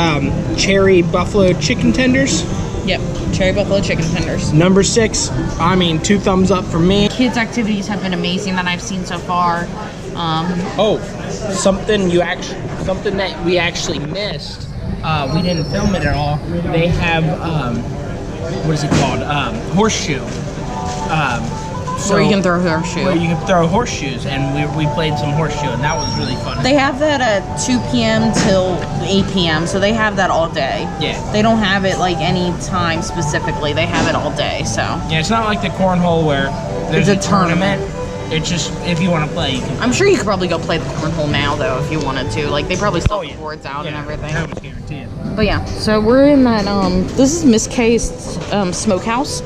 S5: cherry buffalo chicken tenders.
S3: Yep, cherry buffalo chicken tenders.
S5: Number 6. I mean, 2 thumbs up for me.
S3: Kids' activities have been amazing that I've seen so far.
S5: Oh, something that we actually missed. We didn't film it at all. They have what is it called? Horseshoe.
S3: Where you can throw horseshoe.
S5: Where you can throw horseshoes, and we played some horseshoe, and that was really fun.
S3: They have that at 2 p.m. till 8 p.m., so they have that all day.
S5: Yeah.
S3: They don't have it like any time specifically. They have it all day, so.
S5: Yeah, it's not like the cornhole where there's
S3: It's a tournament.
S5: It's just, if you want to play, you can.
S3: I'm sure you could probably go play the cornhole now, though, if you wanted to. Like, they probably still
S5: Oh,
S3: have
S5: yeah.
S3: boards out and
S5: Yeah,
S3: everything.
S5: that was guaranteed.
S3: But yeah, so we're in that, this is Miss K's smokehouse.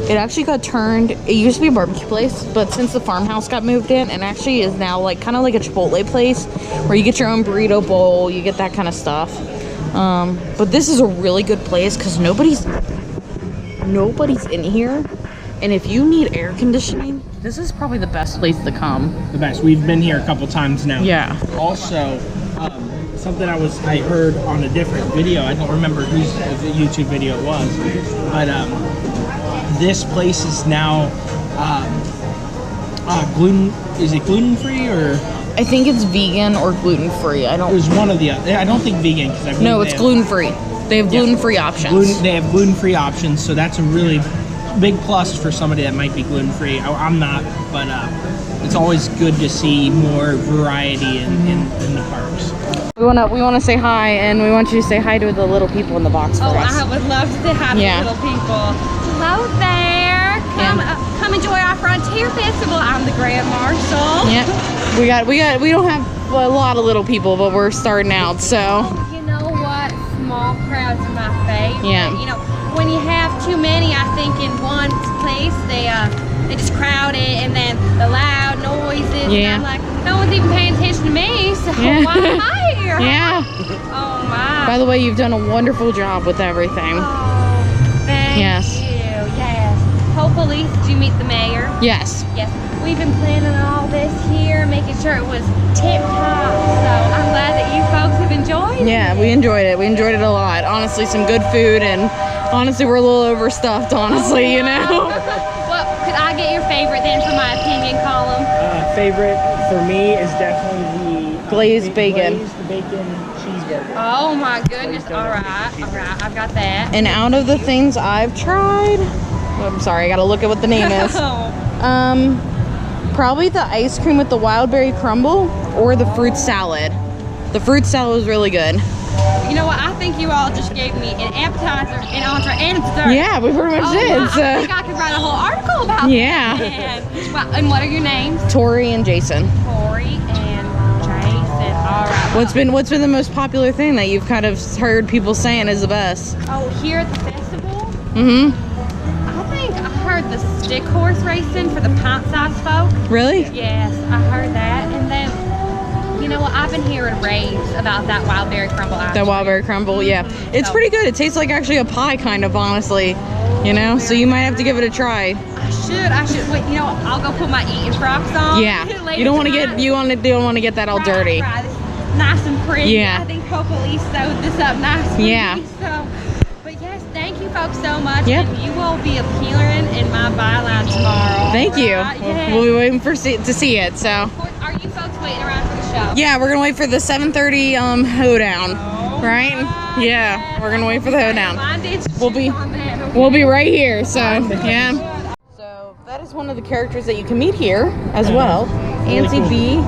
S3: It actually got turned, it used to be a barbecue place, but since the farmhouse got moved in, it actually is now like kind of like a Chipotle place where you get your own burrito bowl, you get that kind of stuff. But this is a really good place because nobody's in here. And if you need air conditioning, this is probably the best place to come.
S5: The best. We've been here a couple times now.
S3: Yeah.
S5: Also, something I heard on a different video. I don't remember whose YouTube video it was, but this place is now gluten. Is it gluten free or?
S3: I think it's vegan or gluten free. I
S5: It
S3: don't.
S5: was one of the other. I don't think vegan because
S3: No, it's gluten free. They have gluten-free options.
S5: They have gluten-free options, so that's a really big plus for somebody that might be gluten-free. I'm not, but it's always good to see more variety in the parks.
S3: We wanna say hi, and we want you to say hi to the little people in the box for us.
S8: I would love to say hi to the little people. Hello there. Come enjoy our Frontier Festival. I'm the Grand Marshal.
S3: Yeah. We don't have a lot of little people, but we're starting out, so.
S8: You know what? Small crowds are my favorite.
S3: Yeah.
S8: You know, when you have too many, I think in one place they just crowd it, and then the loud noises.
S3: Yeah.
S8: And I'm like, no one's even paying attention to me, so
S3: Yeah.
S8: why am I here?
S3: Yeah.
S8: Oh my.
S3: By the way, you've done a wonderful job with everything.
S8: Oh, thank
S3: Yes.
S8: you. Yes. Hopefully, did you meet the mayor?
S3: Yes.
S8: Yes. We've been planning all this here, making sure it was tip top. So I'm glad that you folks have enjoyed it.
S3: Yeah, we enjoyed it. We enjoyed it a lot. Honestly, some good food, and honestly, we're a little overstuffed, honestly, you know?
S8: Well, could I get your favorite then for my opinion column?
S5: Favorite for me is definitely the
S3: Glazed bacon.
S5: Glazed bacon cheeseburger.
S8: Oh my goodness. All right. I've got that.
S3: And out of the things I've tried, I'm sorry, I gotta look at what the name is. Probably the ice cream with the wild berry crumble or the fruit salad. The fruit salad was really good.
S8: You know what? I think you all just gave me an appetizer, an entree, and a dessert.
S3: Yeah, we pretty much did.
S8: I
S3: So.
S8: think I could write a whole article about
S3: Yeah.
S8: that. Well, and what are your names?
S3: Tori and Jason.
S8: Tori and Jason. All right.
S3: What's been the most popular thing that you've kind of heard people saying is the best?
S8: Oh, here at the festival?
S3: Mm-hmm.
S8: I think I heard the stick horse racing for the pint-sized folk.
S3: Really?
S8: Yes, I heard that. And then, you know what? I've been hearing raves about that wild berry crumble ice
S3: That
S8: cream.
S3: wild berry crumble, yeah. It's pretty good. It tastes like actually a pie, kind of, honestly. You know? So you might have to give it a try.
S8: I should. Wait, you know what? I'll go put my eating Crocs on.
S3: Yeah.
S8: later
S3: You don't want to
S8: tonight.
S3: don't want to get that all dirty.
S8: Right. It's nice and pretty.
S3: Yeah.
S8: I think hopefully sewed this up nice for
S3: Yeah.
S8: me. So, but yes, thank you folks so much.
S3: Yep.
S8: And you will be appearing in my byline tomorrow.
S3: Thank you.
S8: Right? Yes.
S3: We'll be waiting to see it. So.
S8: Are you folks waiting around for the show?
S3: Yeah, we're gonna wait for the 7:30 hoedown, right? Yeah, we're gonna wait for the hoedown. We'll be right here. So yeah. So that is one of the characters that you can meet here as well. Nancy B.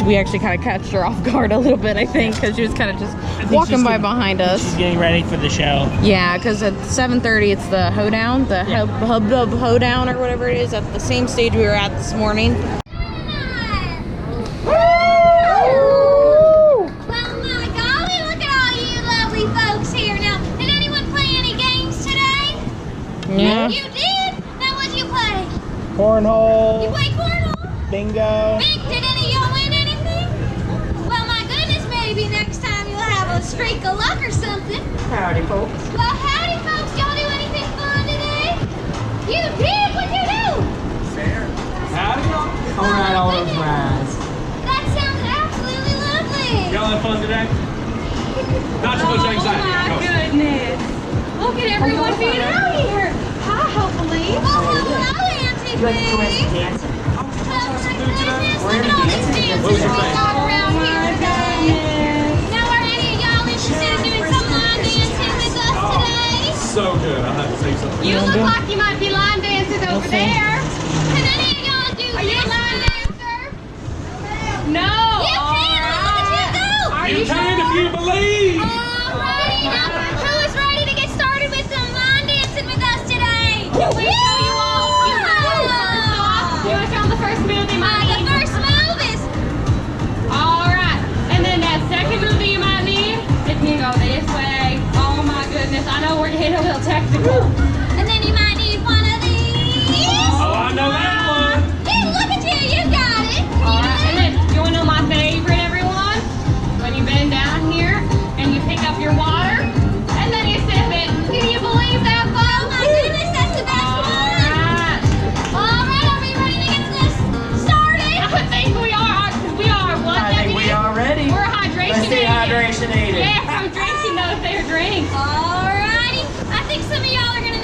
S3: We actually kind of catched her off guard a little bit, I think, because she was kind of just walking by behind us.
S5: She's getting ready for the show.
S3: Yeah, because at 7:30 it's the hoedown, the hub hoedown or whatever it is, at the same stage we were at this morning. Yeah.
S8: You did? Now what'd you play?
S5: Cornhole.
S8: You play cornhole?
S5: Bingo.
S8: Did any of y'all win anything? Well, my goodness, maybe next time you'll have a streak of luck or something.
S6: Howdy, folks.
S8: Well, howdy, folks. Y'all do anything fun today? You did? What'd you do?
S7: Howdy, y'all.
S6: All right, all those rides.
S8: That sounds absolutely lovely.
S7: Y'all have fun today? Not too much anxiety.
S8: Oh, my
S7: Go.
S8: goodness. Look at everyone being out here. Hi, hopefully. Oh, hello, Auntie
S6: You like to go
S8: Bee.
S6: dancing?
S8: Oh, my goodness. Look at all these dancers
S7: What was your
S8: going
S7: thing?
S8: on around here today. Now, are any of y'all interested in doing some line dancing with us today?
S7: So good. I'll have to say something.
S8: You look like you might be line dancers over there. Can any of y'all do a line dancer? No. You can. Look at you go.
S7: You can if you believe.
S8: Alrighty. Now, who is ready to get started with some line dancing with us today? We'll show you all. You want to show them the first move they might need? The first move is... Alright. And then that second move that you might need, if you go this way. Oh my goodness. I know we're getting a little technical. And then you might need one of these.
S7: Oh, I know that one.
S8: Yeah, look at you. You got it. Alright. And then, you want to know my favorite, everyone? When you bend down here and you pick up your water and then you sip it. Can you believe that, folks? Oh my goodness, that's the best one. Alright, are we ready to get this started? I think we are. We are. What?
S6: I think we are ready.
S8: We're hydration.
S6: Let's see hydration aided.
S8: Yes, I'm drinking those there drinks. Alrighty. I think some of y'all are gonna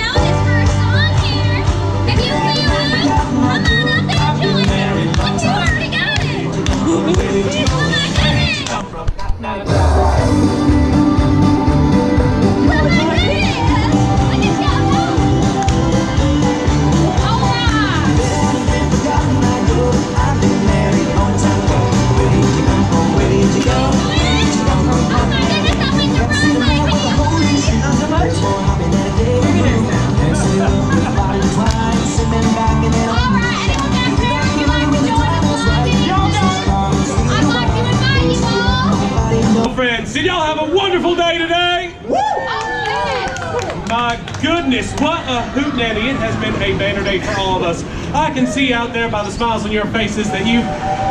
S7: goodness, what a hootenanny. It has been a banner day for all of us. I can see out there by the smiles on your faces that you've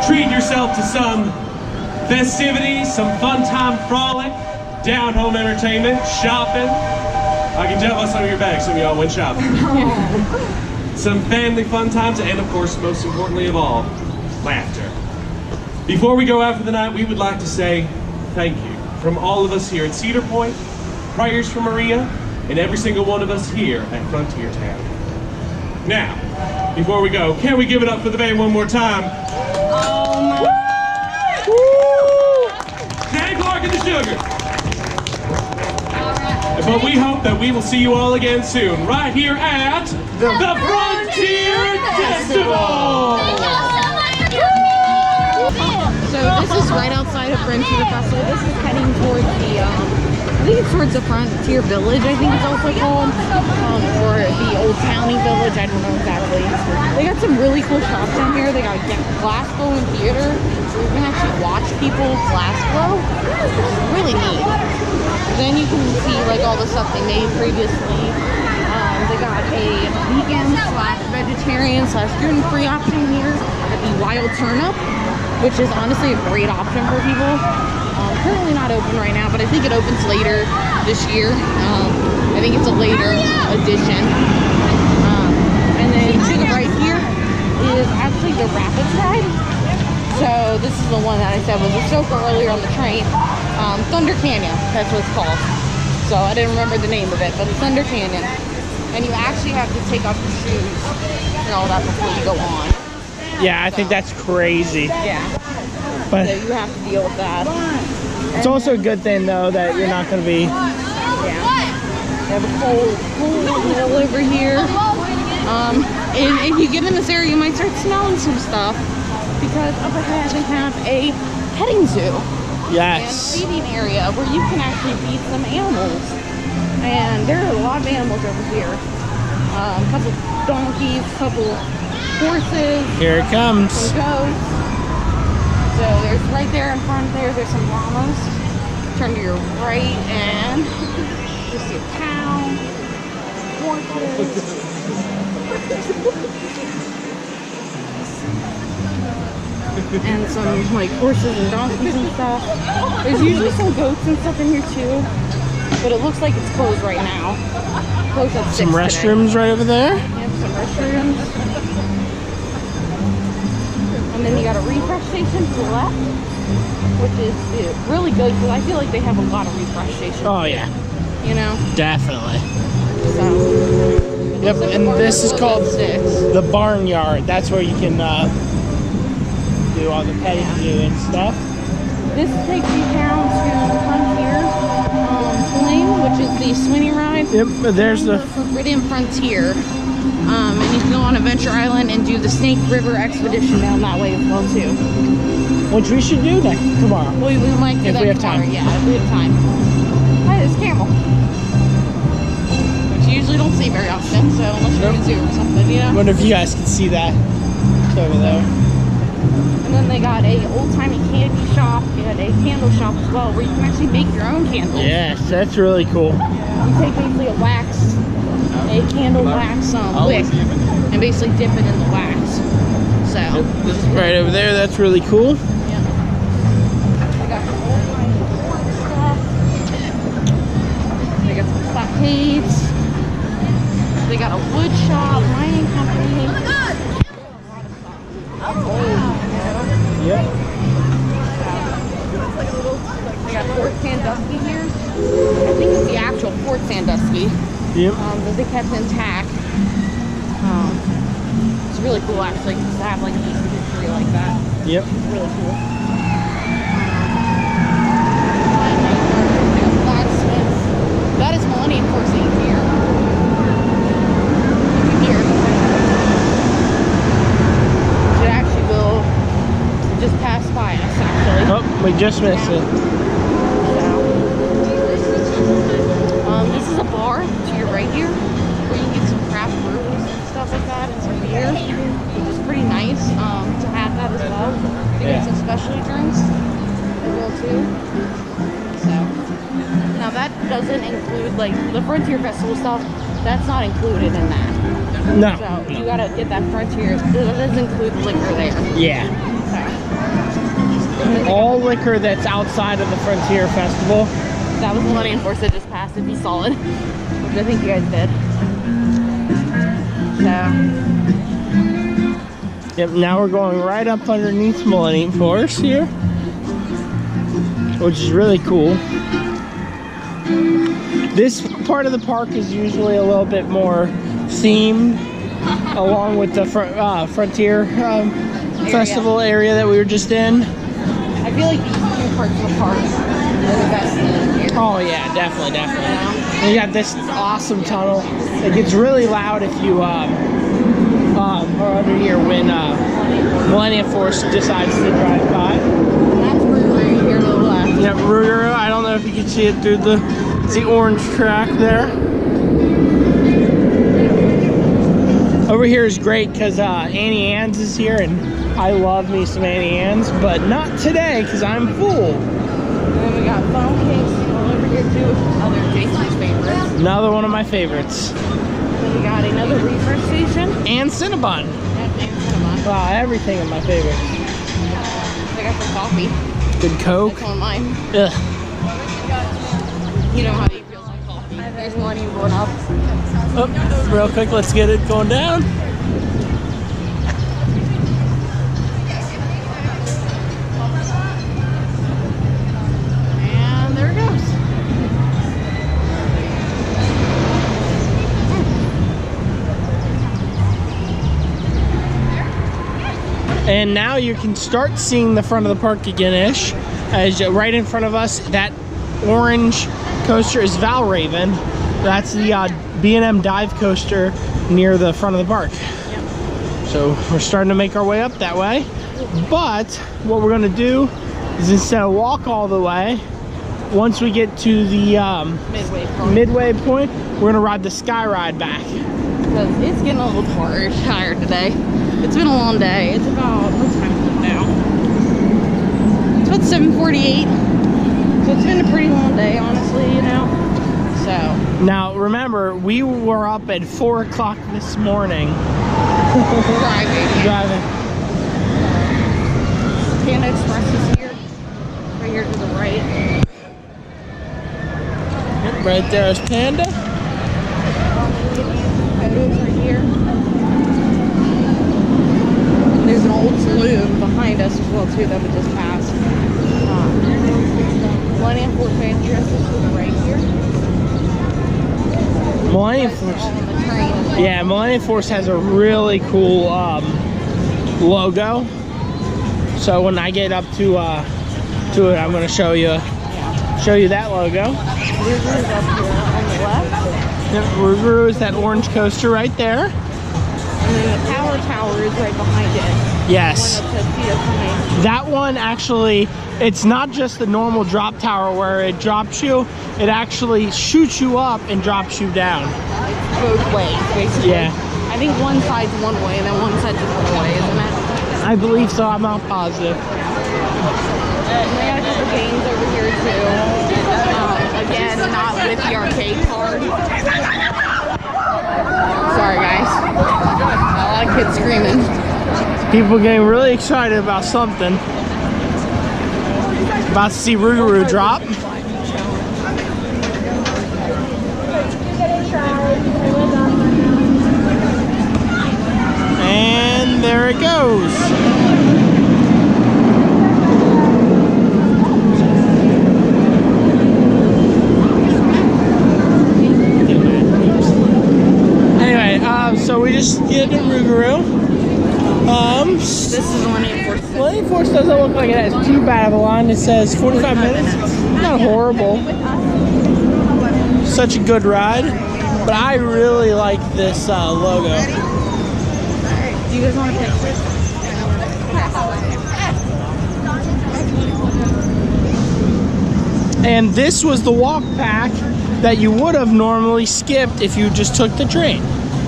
S7: treated yourself to some festivities, some fun time frolic, down-home entertainment, shopping. I can tell by some of your bags, some of y'all went shopping. Some family fun times, and of course, most importantly of all, laughter. Before we go out for the night, we would like to say thank you from all of us here at Cedar Point, prayers for Maria, and every single one of us here at Frontier Town. Now, before we go, can we give it up for the band one more time? Dan Clark and the Sugar. But we hope that we will see you all again soon, right here at the Frontier Festival.
S3: So this is right outside of Frontier Festival. This is heading towards the, I think it's towards the Frontier Village, I think it's also called, or the Old County Village, I don't know exactly. They got some really cool shops down here. They got glass blowing theater, so you can actually watch people glass blow, which is really neat. Then you can see like all the stuff they made previously. They got a vegan / vegetarian / gluten-free option here at the Wild Turnip, which is honestly a great option for people. Currently not open right now, but I think it opens later this year. I think it's a later edition. And then to the right here is actually the Rapids ride. So this is the one that I said was a soaker earlier on the train. Thunder Canyon, that's what it's called. So I didn't remember the name of it, but it's Thunder Canyon. And you actually have to take off your shoes and all that before you go on.
S5: Yeah, I think that's crazy.
S3: Yeah.
S5: But
S3: So you have to deal with that.
S5: it's also a good thing though that you're not going to be.
S3: Yeah. They have a cold mill over here. And if you get in this area, you might start smelling some stuff because up ahead they have a petting zoo.
S5: Yes.
S3: And feeding area where you can actually feed some animals. And there are a lot of animals over here. A couple donkeys, a couple horses.
S5: Here it comes.
S3: Some goats. So there's right there in front there's some llamas. Turn to your right and you see a cow, horses. And some like horses and donkeys and stuff. There's usually some goats and stuff in here too, but it looks like it's closed right now. Closed at 6
S5: Some restrooms
S3: today.
S5: right over there.
S3: Yep, some restrooms. And then you got a refresh station to the left, which is really good because I feel like they have a lot of refresh stations.
S5: Oh yeah,
S3: You know?
S5: definitely.
S3: So.
S5: Yep, and this is called
S3: 6.
S5: the Barnyard. That's where you can do all the petting zoo and stuff.
S3: This takes you down to Frontier Flame, which is the swinging ride.
S5: Yep, but there's the
S3: Forbidden Frontier. And you can go on Adventure Island and do the Snake River expedition down that way as well too.
S5: which we should do tomorrow.
S3: We might do
S5: If
S3: that
S5: we have
S3: tomorrow.
S5: time.
S3: Yeah, if we have time. Hi, it's Camel. Which you usually don't see very often, so unless you're in a zoo or something, you
S5: I
S3: know?
S5: wonder if you guys can see that. It's over there.
S3: And then they got a old-timey candy shop and a candle shop as well, where you can actually make your own candles.
S5: Yes, that's really cool.
S3: You take basically a candle wax wick, and basically dip it in the wax. So,
S5: Right over there, that's really cool.
S3: yeah. They got some old-timey stuff. They got some stockades. They got a wood shop, mining company.
S5: Yep.
S3: They got Fort Sandusky here. I think it's the actual Fort Sandusky
S5: Yep.
S3: that they kept intact. It's really cool actually to have like a piece of history like that.
S5: Yep.
S3: It's really cool. That is Millennium Forcing here. Here. It actually will just pass by us actually.
S5: Oh, we just missed it.
S3: This is a bar to your right here, where you can get some craft brews and stuff like that, and some beer, which is pretty nice to have that as well. You get some specialty drinks as well too. So now that that doesn't include like the Frontier Festival stuff. That's not included in that.
S5: No.
S3: So you gotta get that Frontier. That doesn't include liquor there.
S5: Yeah.
S3: So.
S5: All liquor that's outside of the Frontier Festival.
S3: That was Millennium Force that just passed, if you saw it, which I think you guys did. So.
S5: Yep, now we're going right up underneath Millennium Force here, which is really cool. This part of the park is usually a little bit more themed, along with the Frontier Festival area that we were just in.
S3: I feel like these two parts of the park are the best in here.
S5: Oh yeah, definitely. And you got this awesome tunnel. It gets really loud if you are under here when Millennium Force decides to drive by.
S3: And that's Rougarou here to the left.
S5: Yep, Rougarou. I don't know if you can see it through the orange track there. Over here is great because Annie Ann's is here, and I love me some Annie Ann's, but not today because I'm full.
S3: And then we got Funnel Cakes all over here too, other Jason's favorites.
S5: Another one of my favorites.
S3: Then we got another refresh station.
S5: And Cinnabon.
S3: And Cinnabon.
S5: Wow, everything of my favorites.
S3: I got some coffee.
S5: Good Coke.
S3: That's one of mine.
S5: Ugh.
S3: You know how he feels like coffee. There's Millennium going up.
S5: Oh, real quick, let's get it going down.
S3: And there it goes.
S5: And now you can start seeing the front of the park again-ish. As right in front of us, that orange coaster is Valraven. That's the B&M dive coaster near the front of the park. So we're starting to make our way up that way. But what we're gonna do is, instead of walk all the way, once we get to the midway point, we're gonna ride the Sky Ride back.
S3: Because it's getting a little tired today. It's been a long day. It's about, what time is it now? It's about 7:48. So it's been a pretty long day, honestly, you know. So.
S5: Now remember, we were up at 4 o'clock this morning. Driving.
S3: Panda Express is here. Right here to the right.
S5: Yep, right there is Panda.
S3: Photos right here. There's an old saloon behind us as well too that we just passed. Millennium Force fan dress is to the right here.
S5: Millennium Force. Yeah, Millennium Force has a really cool logo. So when I get up to it, I'm going to show you that logo.
S3: Rougarou is up here on the left.
S5: Yep, Rougarou is that orange coaster right there.
S3: And then the power tower is right behind it.
S5: Yes.
S3: The one that says Cedar Point.
S5: That one actually, it's not just the normal drop tower where it drops you. It actually shoots you up and drops you down.
S3: It's both ways, basically.
S5: Yeah.
S3: I think one side's one way and then one side's a different way, isn't it?
S5: I believe so. I'm not positive.
S3: And they got a couple games over here too. Again, not with the arcade card. Sorry guys. A lot of kids screaming.
S5: People getting really excited about something. About to see Rougarou drop. And there it goes. Anyway, so we just did Rougarou.
S3: This is Millennium Force.
S5: Millennium Force doesn't look like it has too bad of a line. It says 45 minutes. Not horrible. Such a good ride. But I really like this logo.
S3: Do you guys want to pick this?
S5: And this was the walk pack that you would have normally skipped if you just took the train.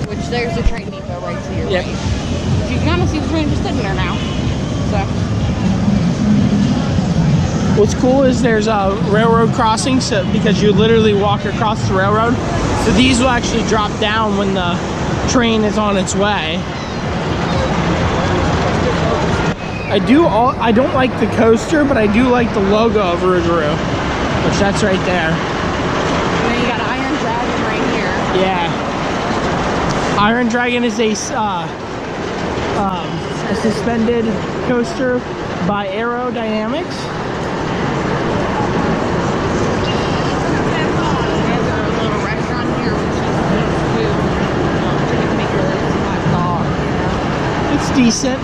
S3: Which there's a train depot right to your
S5: Yep.
S3: right. You can kind of see the train just sitting there now. So.
S5: What's cool is there's a railroad crossing, so because you literally walk across the railroad. So these will actually drop down when the train is on its way. I don't like the coaster, but I do like the logo of Rougarou, which that's right there.
S3: And then you got Iron Dragon right here.
S5: Yeah. Iron Dragon is a suspended coaster by Aerodynamics.
S3: There's a little restaurant here, which is food. Chicken fingers, hot dog, you know.
S5: It's decent.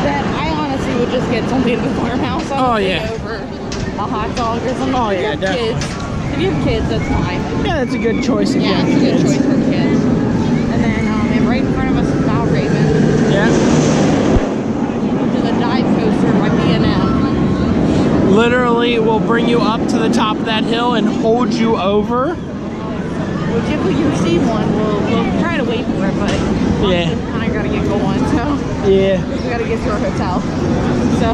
S3: That I honestly would just get something at the farmhouse.
S5: Oh, yeah.
S3: Over a hot dog or something.
S5: Oh,
S3: If you
S5: yeah,
S3: have
S5: definitely.
S3: kids, if you have kids, that's fine.
S5: Yeah, that's a good choice. If you
S3: Yeah,
S5: have
S3: it's a good
S5: kids.
S3: choice for kids. And then and right in front of us is Val Raven,
S5: Yeah.
S3: which is a dive coaster by B&M.
S5: Literally will bring you up to the top of that hill and hold you over.
S3: Which if we receive one, we'll try to wait for it, but
S5: Yeah.
S3: we kind of got to get going, so
S5: Yeah.
S3: we got to get to our hotel. So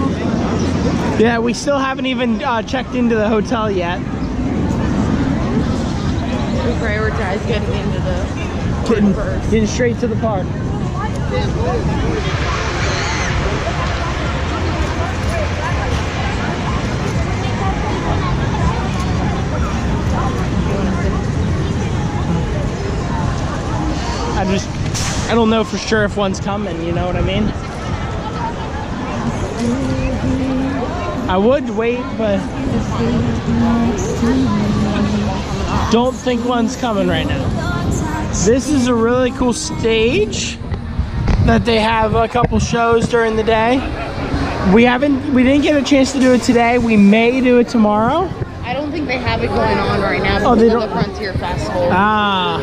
S5: Yeah, we still haven't even checked into the hotel yet.
S3: we prioritize getting into the park first.
S5: Getting straight to the park. I don't know for sure if one's coming, you know what I mean? I would wait, but don't think one's coming right now. This is a really cool stage that they have a couple shows during the day. We didn't get a chance to do it today. We may do it tomorrow.
S3: I don't think they have it going on right now
S5: Oh,
S3: because
S5: they
S3: of
S5: don't?
S3: the Frontier Festival.
S5: Ah,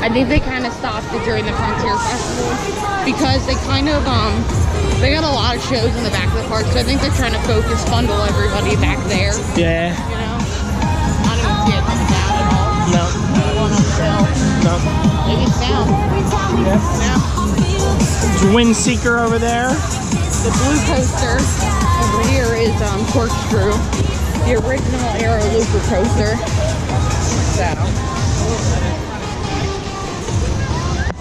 S3: I think they kind of stopped it during the Frontier Festival because they kind of they got a lot of shows in the back of the park, so I think they're trying to bundle everybody back there.
S5: yeah.
S3: You know, I don't even see it coming down at all.
S5: No,
S3: Going up the hill.
S5: no.
S3: Maybe it's down.
S5: Yeah.
S3: Yeah.
S5: There's Windseeker over there.
S3: The blue coaster over here is Corkscrew, the original Aero Looper coaster. So.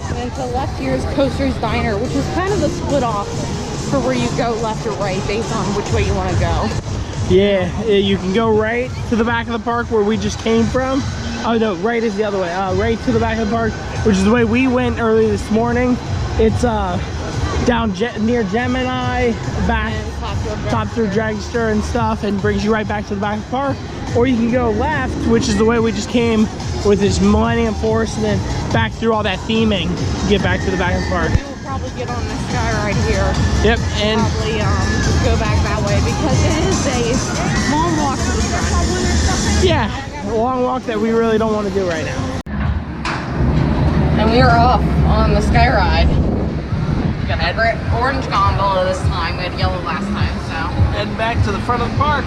S3: And then to the left here is Coaster's Diner, which is kind of the split off for where you go left or right based on which way you want to go.
S5: Yeah, you can go right to the back of the park where we just came from. Oh no, right is the other way. Right to the back of the park, which is the way we went early this morning. It's down near Gemini, back top through Dragster and stuff, and brings you right back to the back of the park. Or you can go left, which is the way we just came with this Millennium Force, and then back through all that theming to get back to the back of the park.
S3: We will probably get on the sky right here.
S5: Yep, and
S3: Probably just go back that way because it is a long walk to the front.
S5: yeah, a long walk that we really don't want to do right now.
S3: And we are off on the sky ride. We got a red, orange gondola this time. We had yellow last time, so.
S5: Heading back to the front of the park.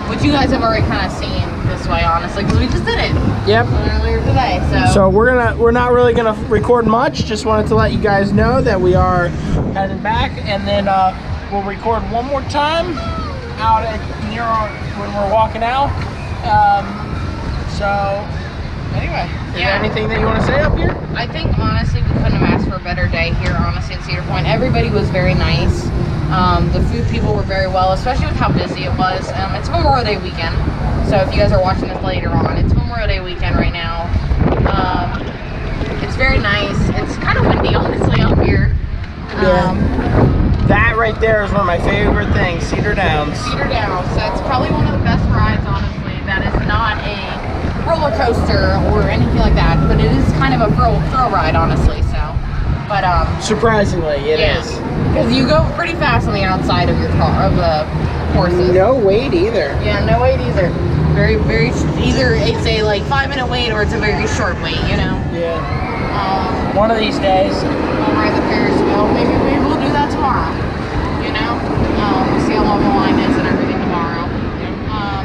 S3: Which you guys have already kind of seen this way, honestly, because we just did it
S5: Yep.
S3: earlier today.
S5: So we're not really gonna record much. Just wanted to let you guys know that we are heading back, and then we'll record one more time out at when we're walking out. So anyway, is there
S3: Yeah.
S5: anything that you want to say up here?
S3: I think honestly we couldn't have asked for a better day here, honestly, in Cedar Point. Everybody was very nice. The food people were very well, especially with how busy it was. It's Memorial Day weekend, so if you guys are watching this later on, it's Memorial Day weekend right now. It's very nice. It's kind of windy, honestly, up here.
S5: That right there is one of my favorite things, Cedar Downs.
S3: Cedar Downs. That's probably one of the best rides, honestly. That is not a roller coaster or anything like that, but it is kind of a thrill ride, honestly. So, but
S5: Surprisingly, it is.
S3: because you go pretty fast on the outside of your car of the horses.
S5: No wait either.
S3: Yeah, no wait either. Very, very. Either it's a like 5-minute wait or it's a very short wait. You know.
S5: Yeah.
S3: One
S5: One of these days.
S3: I'll ride the Ferris wheel. Maybe we'll do that tomorrow. You know. We'll see how long the line is and everything tomorrow.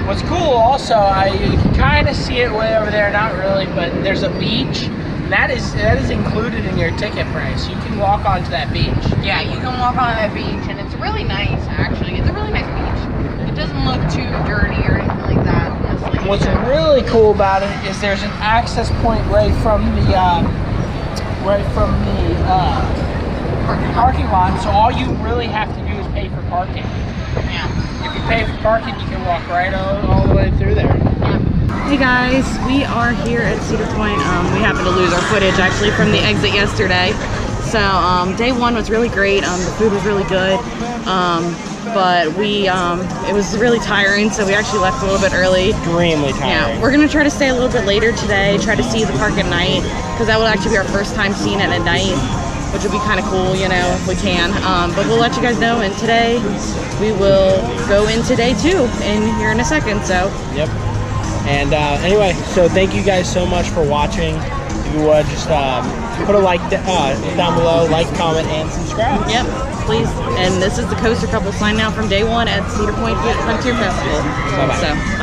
S5: What's cool also, you can kind of see it way over there, not really, but there's a beach. And that is included in your ticket price. You can walk onto that beach.
S3: Yeah, you can walk on that beach, and it's really nice, actually. It's a really nice beach. It doesn't look too dirty or anything like that.
S1: What's really cool about it is there's an access point right from the parking lot. So all you really have to do is pay for parking.
S3: Yeah.
S1: If you pay for parking, you can walk right all the way through there.
S3: Hey guys, we are here at Cedar Point. We happened to lose our footage actually from the exit yesterday. So day one was really great. The food was really good. But it was really tiring, so we actually left a little bit early.
S1: Extremely tiring.
S3: Yeah, we're gonna try to stay a little bit later today, try to see the park at night, because that will actually be our first time seeing it at night, which would be kind of cool, you know, if we can. But we'll let you guys know, and today we will go into day 2 here in a second, so.
S5: Yep. And anyway, so thank you guys so much for watching. If you would, just put a like down below, like, comment, and subscribe.
S3: Yep, please. And this is the Coaster Couple signing out from day 1 at Cedar Point Frontier Festival.
S5: Bye-bye.
S3: So, bye.